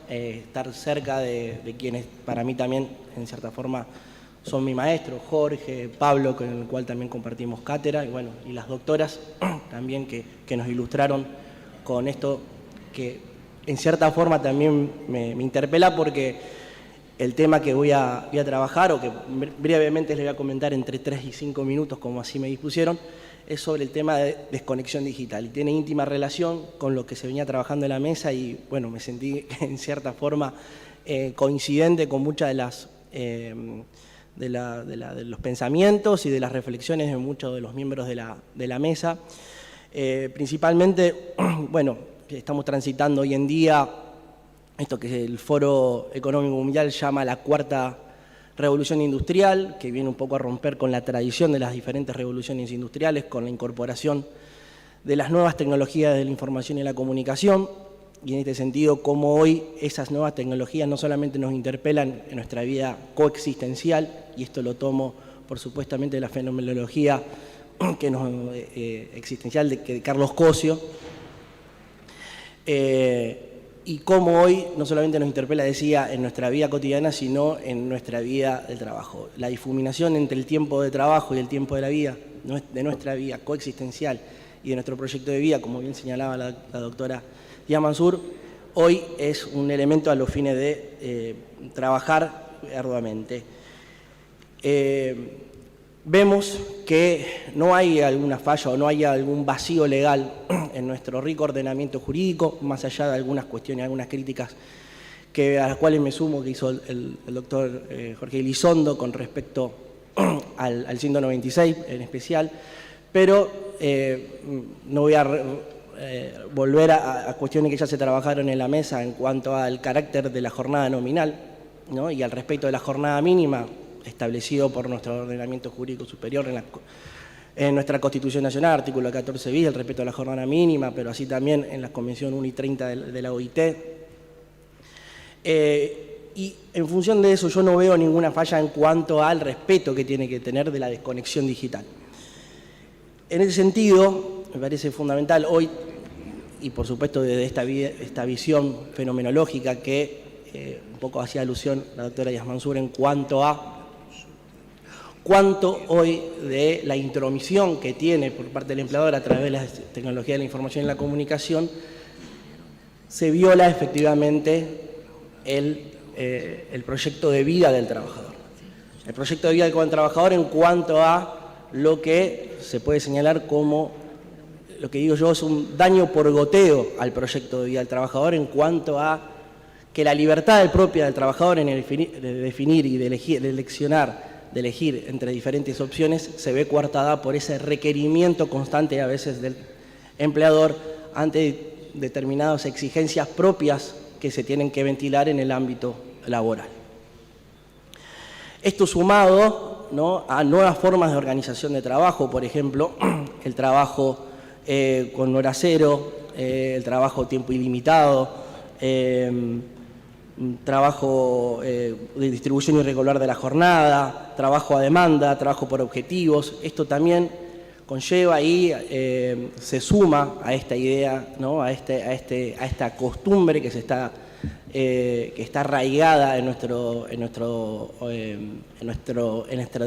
estar cerca de quienes para mí también, en cierta forma, son mi maestro, Jorge, Pablo, con el cual también compartimos cátedra, y las doctoras también que nos ilustraron con esto que en cierta forma también me interpela, porque el tema que voy a trabajar, o que brevemente les voy a comentar entre 3 y 5 minutos, como así me dispusieron, es sobre el tema de desconexión digital. Y tiene íntima relación con lo que se venía trabajando en la mesa y, me sentí en cierta forma coincidente con muchas de las de los pensamientos y de las reflexiones de muchos de los miembros de la mesa. Principalmente, estamos transitando hoy en día esto que el Foro Económico Mundial llama la cuarta revolución industrial, que viene un poco a romper con la tradición de las diferentes revoluciones industriales, con la incorporación de las nuevas tecnologías de la información y la comunicación, y en este sentido, como hoy esas nuevas tecnologías no solamente nos interpelan en nuestra vida coexistencial, y esto lo tomo por supuestamente de la fenomenología existencial de Carlos Cosio, y cómo hoy no solamente nos interpela, decía, en nuestra vida cotidiana, sino en nuestra vida del trabajo. La difuminación entre el tiempo de trabajo y el tiempo de la vida, de nuestra vida coexistencial y de nuestro proyecto de vida, como bien señalaba la doctora Díaz Mansur, hoy es un elemento a los fines de trabajar arduamente. Vemos que no hay alguna falla o no hay algún vacío legal en nuestro rico ordenamiento jurídico, más allá de algunas cuestiones, algunas críticas a las cuales me sumo, que hizo el doctor Jorge Elizondo con respecto al 196 en especial, pero no voy a volver a cuestiones que ya se trabajaron en la mesa en cuanto al carácter de la jornada nominal, ¿no? Y al respecto de la jornada mínima establecido por nuestro ordenamiento jurídico superior en nuestra Constitución Nacional, artículo 14 bis, el respeto a la jornada mínima, pero así también en la Convención 1 y 30 de la OIT. Y en función de eso yo no veo ninguna falla en cuanto al respeto que tiene que tener de la desconexión digital. En ese sentido, me parece fundamental hoy, y por supuesto desde esta visión fenomenológica que un poco hacía alusión la doctora Díaz Mansur en cuanto a cuánto hoy de la intromisión que tiene por parte del empleador a través de las tecnologías de la información y la comunicación se viola efectivamente el proyecto de vida del trabajador. El proyecto de vida del trabajador en cuanto a lo que se puede señalar como, lo que digo yo, es un daño por goteo al proyecto de vida del trabajador en cuanto a que la libertad propia del trabajador en de definir y de elegir entre diferentes opciones se ve coartada por ese requerimiento constante a veces del empleador ante determinadas exigencias propias que se tienen que ventilar en el ámbito laboral. Esto sumado, ¿no?, a nuevas formas de organización de trabajo, por ejemplo, el trabajo con hora cero, el trabajo a tiempo ilimitado, trabajo de distribución irregular de la jornada, trabajo a demanda, trabajo por objetivos. Esto también conlleva y se suma a esta idea, ¿no?, a esta costumbre que está arraigada en nuestro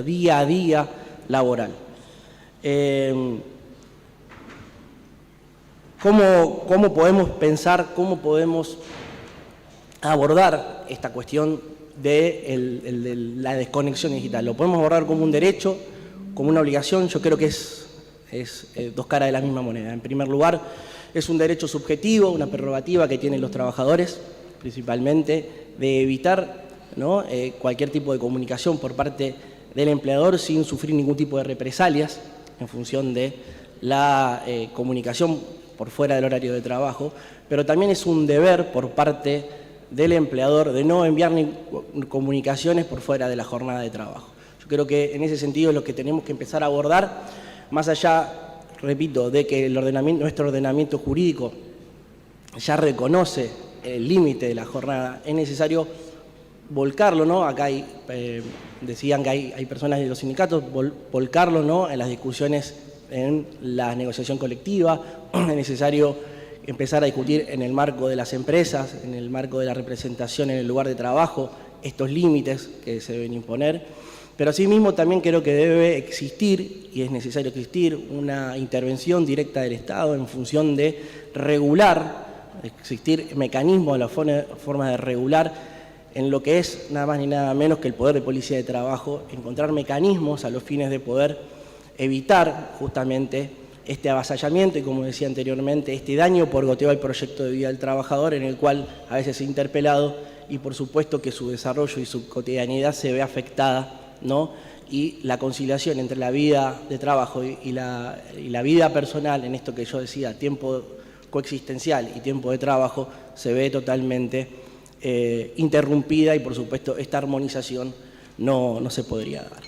día a día laboral. ¿Cómo podemos pensar, cómo podemos abordar esta cuestión de la desconexión digital? ¿Lo podemos abordar como un derecho, como una obligación? Yo creo que es dos caras de la misma moneda. En primer lugar, es un derecho subjetivo, una prerrogativa que tienen los trabajadores, principalmente, de evitar, ¿no?, cualquier tipo de comunicación por parte del empleador sin sufrir ningún tipo de represalias en función de la comunicación por fuera del horario de trabajo, pero también es un deber por parte del empleador de no enviar ni comunicaciones por fuera de la jornada de trabajo. Yo creo que en ese sentido es lo que tenemos que empezar a abordar, más allá, repito, de que nuestro ordenamiento jurídico ya reconoce el límite de la jornada. Es necesario volcarlo, ¿no? Acá decían que hay personas de los sindicatos, volcarlo, ¿no?, en las discusiones en la negociación colectiva. Es necesario empezar a discutir en el marco de las empresas, en el marco de la representación en el lugar de trabajo, estos límites que se deben imponer. Pero asimismo también creo que debe existir, y es necesario existir, una intervención directa del Estado en función de regular, existir mecanismos, la forma de regular en lo que es nada más ni nada menos que el poder de policía de trabajo, encontrar mecanismos a los fines de poder evitar justamente este avasallamiento y, como decía anteriormente, este daño por goteo al proyecto de vida del trabajador, en el cual a veces es interpelado y por supuesto que su desarrollo y su cotidianidad se ve afectada, ¿no?, y la conciliación entre la vida de trabajo y la vida personal, en esto que yo decía, tiempo coexistencial y tiempo de trabajo, se ve totalmente interrumpida y por supuesto esta armonización no se podría dar.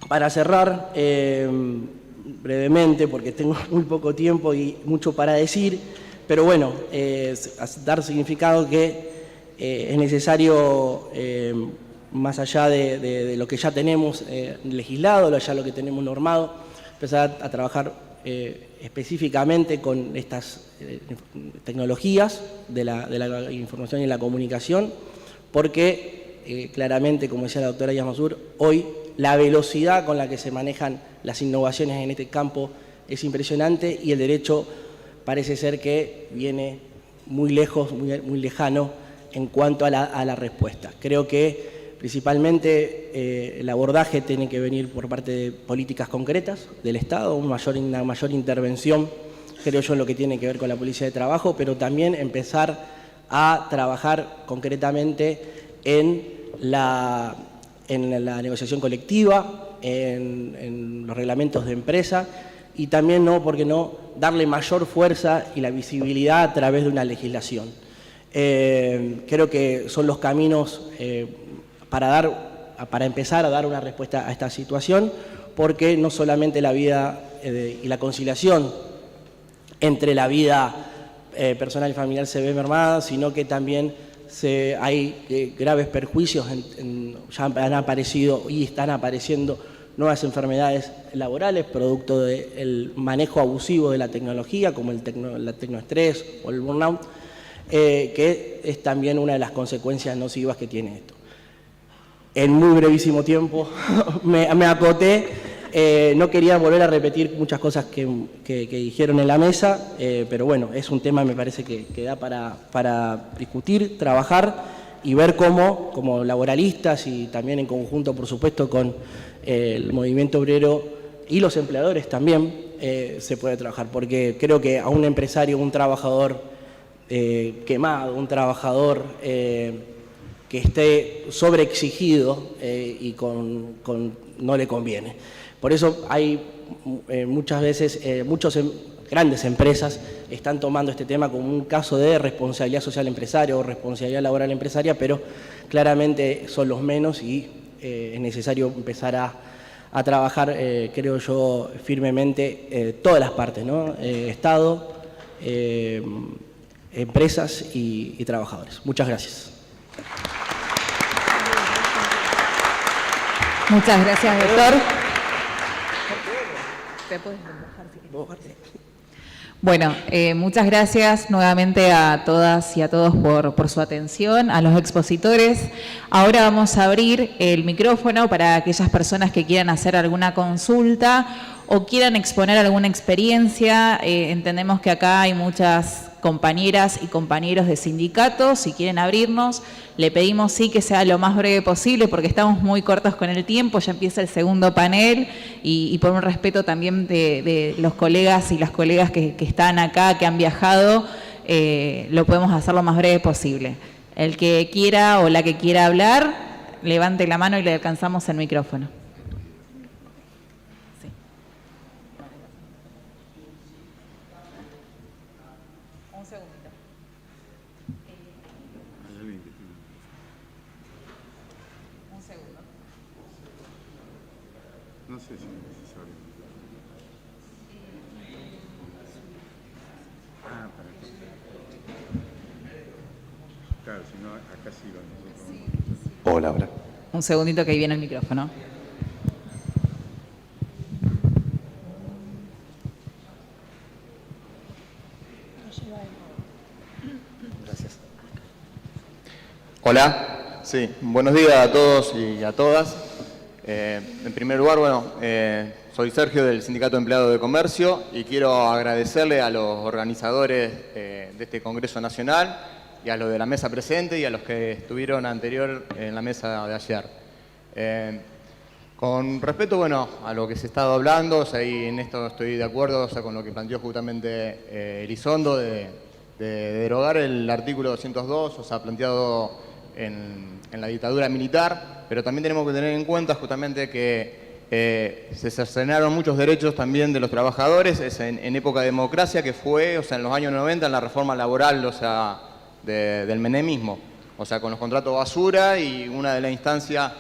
Para cerrar, brevemente, porque tengo muy poco tiempo y mucho para decir, pero bueno, dar significado que es necesario, más allá de lo que ya tenemos legislado, ya lo que tenemos normado, empezar a trabajar específicamente con estas tecnologías de la información y la comunicación, porque claramente, como decía la doctora Yamasur, hoy la velocidad con la que se manejan las innovaciones en este campo es impresionante y el derecho parece ser que viene muy lejos, muy lejano en cuanto a la respuesta. Creo que principalmente el abordaje tiene que venir por parte de políticas concretas del Estado, una mayor intervención, creo yo, en lo que tiene que ver con la policía de trabajo, pero también empezar a trabajar concretamente en la negociación colectiva, en los reglamentos de empresa y también, ¿por qué no?, darle mayor fuerza y la visibilidad a través de una legislación. Creo que son los caminos para empezar a dar una respuesta a esta situación, porque no solamente la vida y la conciliación entre la vida personal y familiar se ve mermada, sino que también hay graves perjuicios, ya han aparecido y están apareciendo nuevas enfermedades laborales, producto del manejo abusivo de la tecnología, como el tecnoestrés o el burnout, que es también una de las consecuencias nocivas que tiene esto. En muy brevísimo tiempo me acoté, no quería volver a repetir muchas cosas que dijeron en la mesa, pero bueno, es un tema, me parece, que da para discutir, trabajar y ver cómo, como laboralistas y también en conjunto, por supuesto, con el movimiento obrero y los empleadores también, se puede trabajar, porque creo que a un empresario, un trabajador quemado, un trabajador que esté sobreexigido y no le conviene. Por eso hay muchas veces muchos grandes empresas están tomando este tema como un caso de responsabilidad social empresaria o responsabilidad laboral empresaria, pero claramente son los menos y es necesario empezar a trabajar, creo yo, firmemente todas las partes, ¿no? Estado, empresas y trabajadores. Muchas gracias. Muchas gracias, doctor. ¿Te puedes bajar, si quieres? Bueno, muchas gracias nuevamente a todas y a todos por su atención, a los expositores. Ahora vamos a abrir el micrófono para aquellas personas que quieran hacer alguna consulta o quieran exponer alguna experiencia. Entendemos que acá hay muchas compañeras y compañeros de sindicatos. Si quieren abrirnos, le pedimos sí que sea lo más breve posible porque estamos muy cortos con el tiempo, ya empieza el segundo panel y por un respeto también de los colegas y las colegas que están acá, que han viajado, lo podemos hacer lo más breve posible. El que quiera o la que quiera hablar, levante la mano y le alcanzamos el micrófono. No sé si es necesario. Ah, para qué. Claro, si no, acá sí lo nosotros. Hola, hola. Un segundito que ahí viene el micrófono. Gracias. Hola. Sí, buenos días a todos y a todas. En primer lugar, soy Sergio del Sindicato de Empleados de Comercio y quiero agradecerle a los organizadores de este Congreso Nacional y a los de la mesa presente y a los que estuvieron anterior en la mesa de ayer. Con respecto, a lo que se ha estado hablando, y en esto estoy de acuerdo, con lo que planteó justamente Elizondo de derogar el artículo 202, planteado en la dictadura militar, pero también tenemos que tener en cuenta justamente que se cercenaron muchos derechos también de los trabajadores en época de democracia, que fue en los años 90 en la reforma laboral del menemismo, con los contratos basura y una de las instancias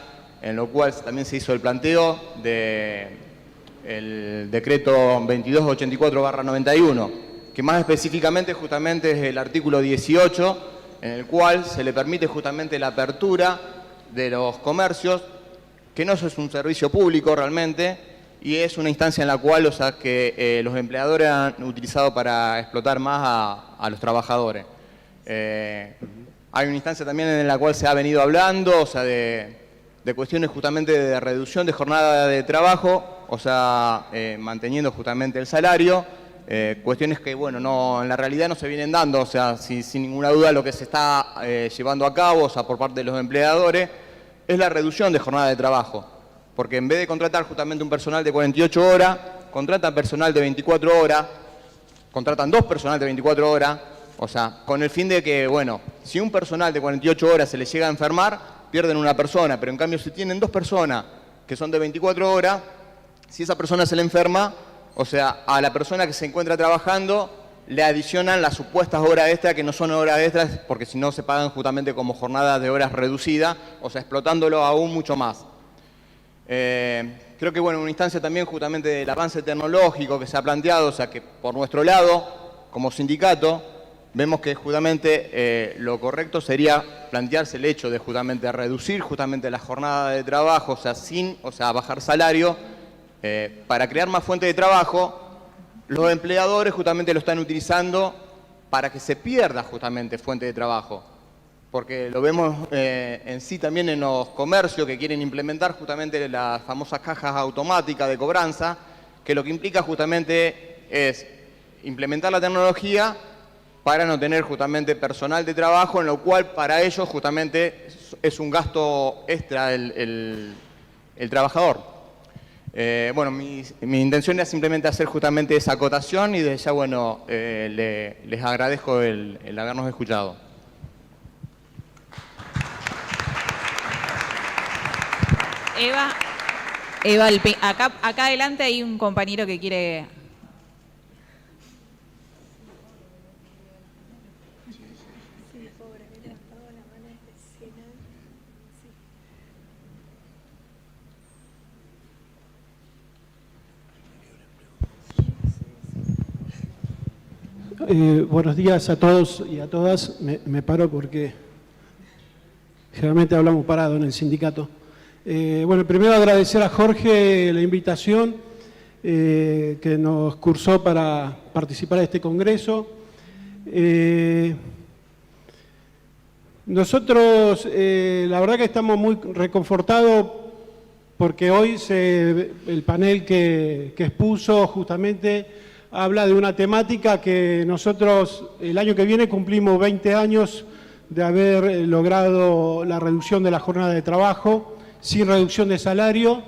en lo cual también se hizo el planteo del decreto 2284/91, que más específicamente justamente es el artículo 18, en el cual se le permite justamente la apertura de los comercios, que no es un servicio público realmente, y es una instancia en la cual los empleadores han utilizado para explotar más a los trabajadores. Hay una instancia también en la cual se ha venido hablando, de cuestiones justamente de reducción de jornada de trabajo, manteniendo justamente el salario, cuestiones que, no, en la realidad no se vienen dando, sin ninguna duda lo que se está llevando a cabo, por parte de los empleadores, es la reducción de jornada de trabajo. Porque en vez de contratar justamente un personal de 48 horas, contratan personal de 24 horas, contratan dos personal de 24 horas, con el fin de que, si un personal de 48 horas se les llega a enfermar, pierden una persona, pero en cambio si tienen dos personas que son de 24 horas, si esa persona se le enferma, a la persona que se encuentra trabajando le adicionan las supuestas horas extras que no son horas extras porque si no se pagan justamente como jornadas de horas reducidas, explotándolo aún mucho más. Creo que una instancia también justamente del avance tecnológico que se ha planteado, que por nuestro lado, como sindicato, vemos que justamente lo correcto sería plantearse el hecho de justamente reducir justamente la jornada de trabajo, sin bajar salario, para crear más fuentes de trabajo. Los empleadores justamente lo están utilizando para que se pierda justamente fuente de trabajo, porque lo vemos en sí también en los comercios que quieren implementar justamente las famosas cajas automáticas de cobranza, que lo que implica justamente es implementar la tecnología para no tener justamente personal de trabajo, en lo cual para ellos justamente es un gasto extra el trabajador. Mi intención es simplemente hacer justamente esa acotación y desde ya, les agradezco el habernos escuchado. Eva, acá adelante hay un compañero que quiere... buenos días a todos y a todas. Me paro porque generalmente hablamos parado en el sindicato. Bueno, primero agradecer a Jorge la invitación que nos cursó para participar de este congreso. Nosotros, la verdad que estamos muy reconfortados porque hoy el panel que expuso justamente habla de una temática que nosotros el año que viene cumplimos 20 años de haber logrado la reducción de la jornada de trabajo sin reducción de salario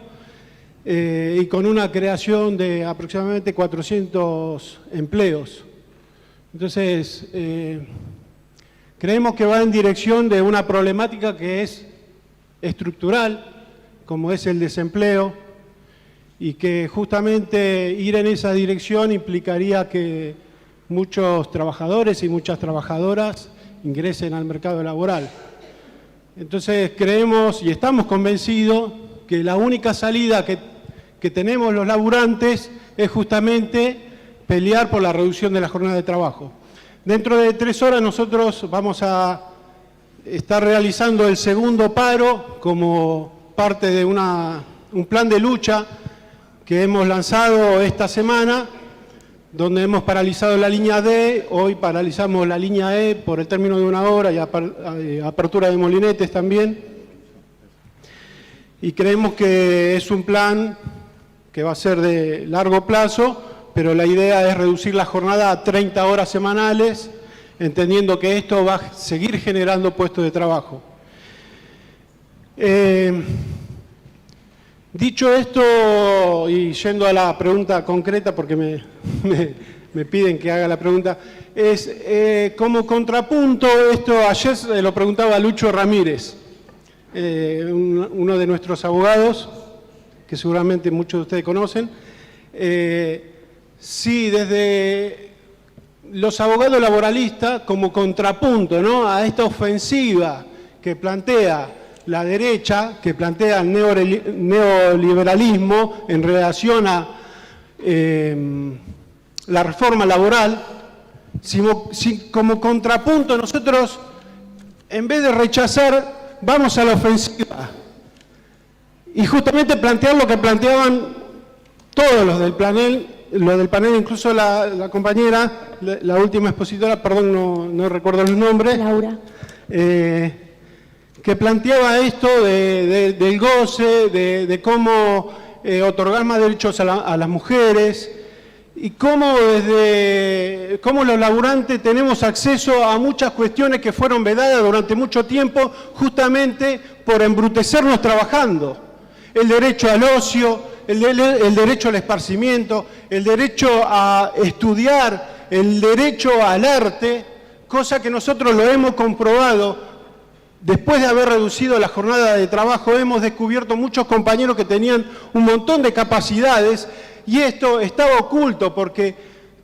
y con una creación de aproximadamente 400 empleos. Entonces, creemos que va en dirección de una problemática que es estructural, como es el desempleo, y que justamente ir en esa dirección implicaría que muchos trabajadores y muchas trabajadoras ingresen al mercado laboral. Entonces creemos y estamos convencidos que la única salida que tenemos los laburantes es justamente pelear por la reducción de la jornada de trabajo. Dentro de 3 horas nosotros vamos a estar realizando el segundo paro como parte de un plan de lucha que hemos lanzado esta semana, donde hemos paralizado la línea D, hoy paralizamos la línea E por el término de 1 hora y apertura de molinetes también. Y creemos que es un plan que va a ser de largo plazo, pero la idea es reducir la jornada a 30 horas semanales, entendiendo que esto va a seguir generando puestos de trabajo. Dicho esto, y yendo a la pregunta concreta, porque me piden que haga la pregunta, es como contrapunto, esto ayer se lo preguntaba a Lucho Ramírez, uno de nuestros abogados, que seguramente muchos de ustedes conocen. Sí, desde los abogados laboralistas, como contrapunto, ¿no?, a esta ofensiva que plantea la derecha, que plantea el neoliberalismo en relación a la reforma laboral, como contrapunto nosotros, en vez de rechazar, vamos a la ofensiva. Y justamente plantear lo que planteaban todos los del panel, incluso la compañera, la última expositora, perdón, no recuerdo los nombres. Laura. Que planteaba esto del goce, de cómo otorgar más derechos a las mujeres y cómo los laburantes tenemos acceso a muchas cuestiones que fueron vedadas durante mucho tiempo justamente por embrutecernos trabajando. El derecho al ocio, el derecho al esparcimiento, el derecho a estudiar, el derecho al arte, cosa que nosotros lo hemos comprobado. Después de haber reducido la jornada de trabajo, hemos descubierto muchos compañeros que tenían un montón de capacidades y esto estaba oculto porque,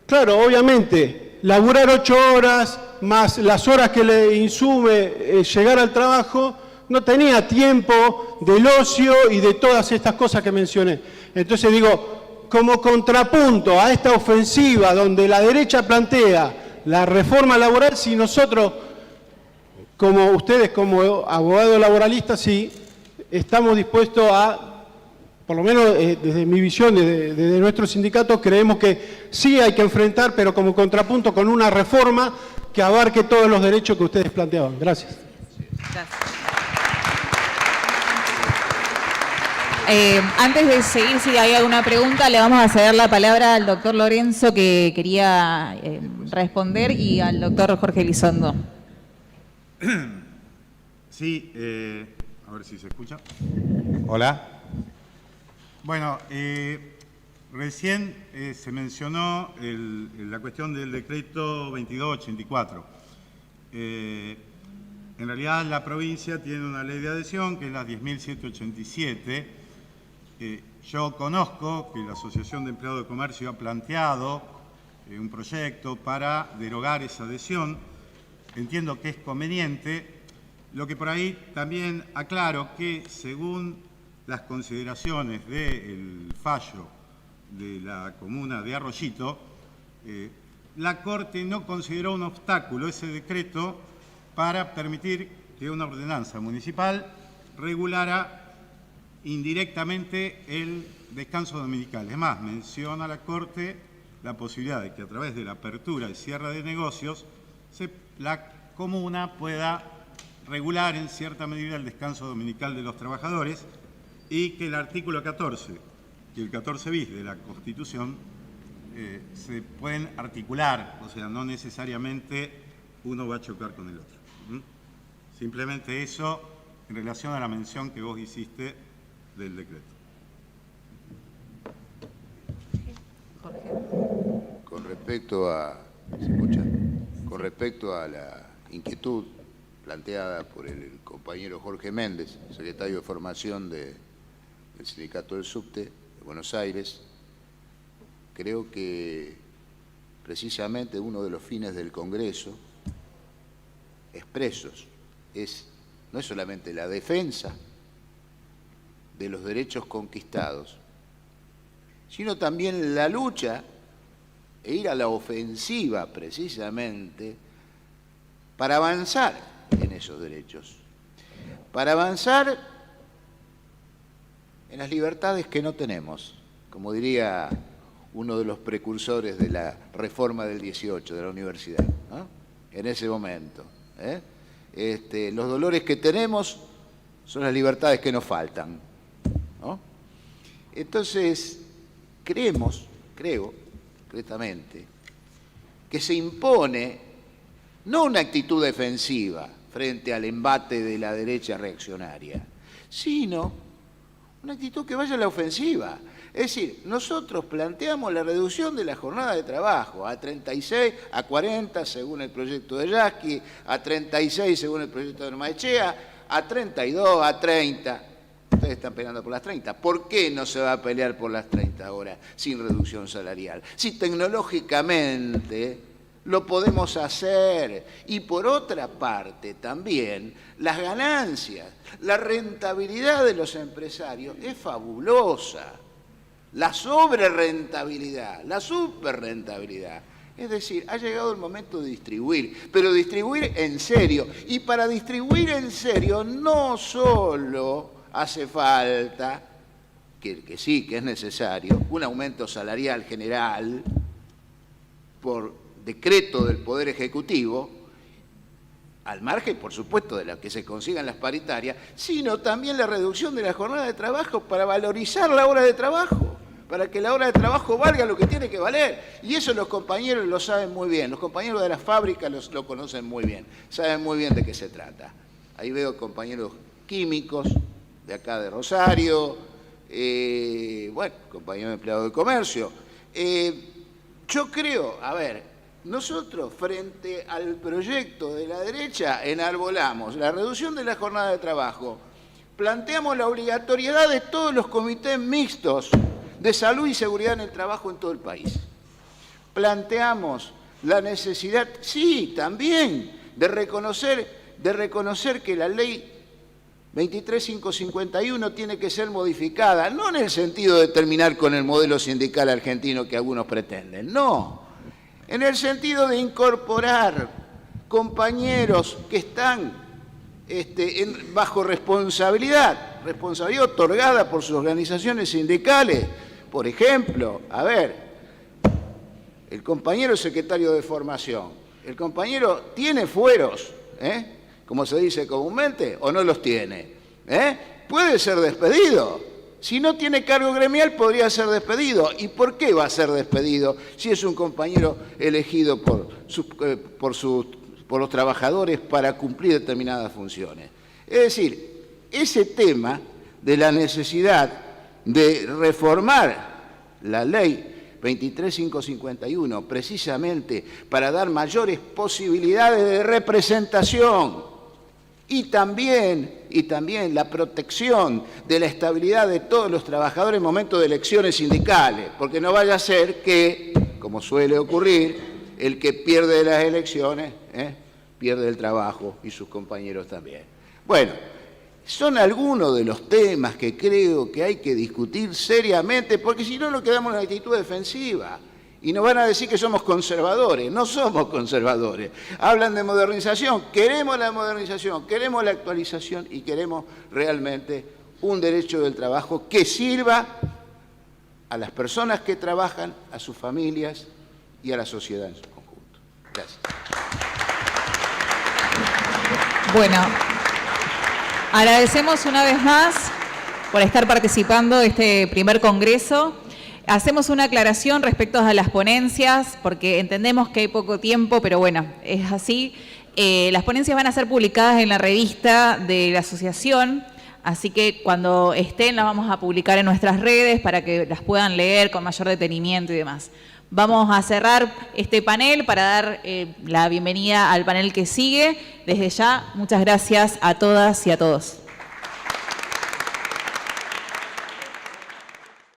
claro, obviamente, laburar 8 horas más las horas que le insume llegar al trabajo, no tenía tiempo del ocio y de todas estas cosas que mencioné. Entonces digo, como contrapunto a esta ofensiva donde la derecha plantea la reforma laboral, si nosotros, como ustedes como abogados laboralistas, sí estamos dispuestos a, por lo menos desde mi visión, desde nuestro sindicato, creemos que sí hay que enfrentar, pero como contrapunto con una reforma que abarque todos los derechos que ustedes planteaban. Gracias. Gracias. Antes de seguir, si hay alguna pregunta, le vamos a ceder la palabra al doctor Lorenzo, que quería responder, y al doctor Jorge Elizondo. Sí, a ver si se escucha. Hola. Bueno, recién se mencionó la cuestión del decreto 2284. En realidad la provincia tiene una ley de adhesión que es la 10.187. Yo conozco que la Asociación de Empleados de Comercio ha planteado un proyecto para derogar esa adhesión. Entiendo que es conveniente. Lo que por ahí también aclaro que según las consideraciones del fallo de la comuna de Arroyito, la Corte no consideró un obstáculo ese decreto para permitir que una ordenanza municipal regulara indirectamente el descanso dominical. Es más, menciona la Corte la posibilidad de que a través de la apertura y cierre de negocios la comuna pueda regular en cierta medida el descanso dominical de los trabajadores y que el artículo 14 y el 14 bis de la Constitución se pueden articular, o sea, no necesariamente uno va a chocar con el otro. Simplemente eso en relación a la mención que vos hiciste del decreto. Con respecto a, ¿se escucha? Con respecto a la inquietud planteada por el compañero Jorge Méndez, secretario de Formación del Sindicato del Subte de Buenos Aires, creo que precisamente uno de los fines del Congreso expresos no es solamente la defensa de los derechos conquistados, sino también la lucha e ir a la ofensiva precisamente para avanzar en esos derechos, para avanzar en las libertades que no tenemos, como diría uno de los precursores de la reforma del 18 de la universidad, ¿no? En ese momento. Los dolores que tenemos son las libertades que nos faltan, ¿no? Entonces, creo concretamente, que se impone no una actitud defensiva frente al embate de la derecha reaccionaria, sino una actitud que vaya a la ofensiva. Es decir, nosotros planteamos la reducción de la jornada de trabajo a 36, a 40 según el proyecto de Yasky, a 36 según el proyecto de Ormaechea, a 32, a 30. Ustedes están peleando por las 30. ¿Por qué no se va a pelear por las 30 ahora sin reducción salarial? Si tecnológicamente lo podemos hacer. Y por otra parte también las ganancias, la rentabilidad de los empresarios es fabulosa. La sobrerrentabilidad, la superrentabilidad. Es decir, ha llegado el momento de distribuir, pero distribuir en serio. Y para distribuir en serio no solo hace falta, que sí, que es necesario, un aumento salarial general por decreto del Poder Ejecutivo, al margen, por supuesto, de la que se consigan las paritarias, sino también la reducción de la jornada de trabajo para valorizar la hora de trabajo, para que la hora de trabajo valga lo que tiene que valer. Y eso los compañeros lo saben muy bien, los compañeros de las fábricas lo conocen muy bien, saben muy bien de qué se trata. Ahí veo compañeros químicos de acá de Rosario, compañeros empleados de comercio. Yo creo, nosotros frente al proyecto de la derecha enarbolamos la reducción de la jornada de trabajo, planteamos la obligatoriedad de todos los comités mixtos de salud y seguridad en el trabajo en todo el país. Planteamos la necesidad, sí, también, de reconocer que la ley 23551 tiene que ser modificada, no en el sentido de terminar con el modelo sindical argentino que algunos pretenden, no, en el sentido de incorporar compañeros que están bajo responsabilidad otorgada por sus organizaciones sindicales. Por ejemplo, el compañero secretario de Formación, el compañero tiene fueros, como se dice comúnmente, o no los tiene, puede ser despedido. Si no tiene cargo gremial, podría ser despedido. ¿Y por qué va a ser despedido si es un compañero elegido por los trabajadores para cumplir determinadas funciones? Es decir, ese tema de la necesidad de reformar la ley 23551 precisamente para dar mayores posibilidades de representación y también la protección de la estabilidad de todos los trabajadores en momentos de elecciones sindicales, porque no vaya a ser que, como suele ocurrir, el que pierde las elecciones pierde el trabajo y sus compañeros también. Bueno, son algunos de los temas que creo que hay que discutir seriamente, porque si no nos quedamos en la actitud defensiva Y nos van a decir que somos conservadores. No somos conservadores. Hablan de modernización. Queremos la modernización, queremos la actualización y queremos realmente un derecho del trabajo que sirva a las personas que trabajan, a sus familias y a la sociedad en su conjunto. Gracias. Bueno, agradecemos una vez más por estar participando de este primer congreso. Hacemos una aclaración respecto a las ponencias, porque entendemos que hay poco tiempo, pero bueno, es así. Las ponencias van a ser publicadas en la revista de la asociación, así que cuando estén las vamos a publicar en nuestras redes para que las puedan leer con mayor detenimiento y demás. Vamos a cerrar este panel para dar la bienvenida al panel que sigue. Desde ya, muchas gracias a todas y a todos.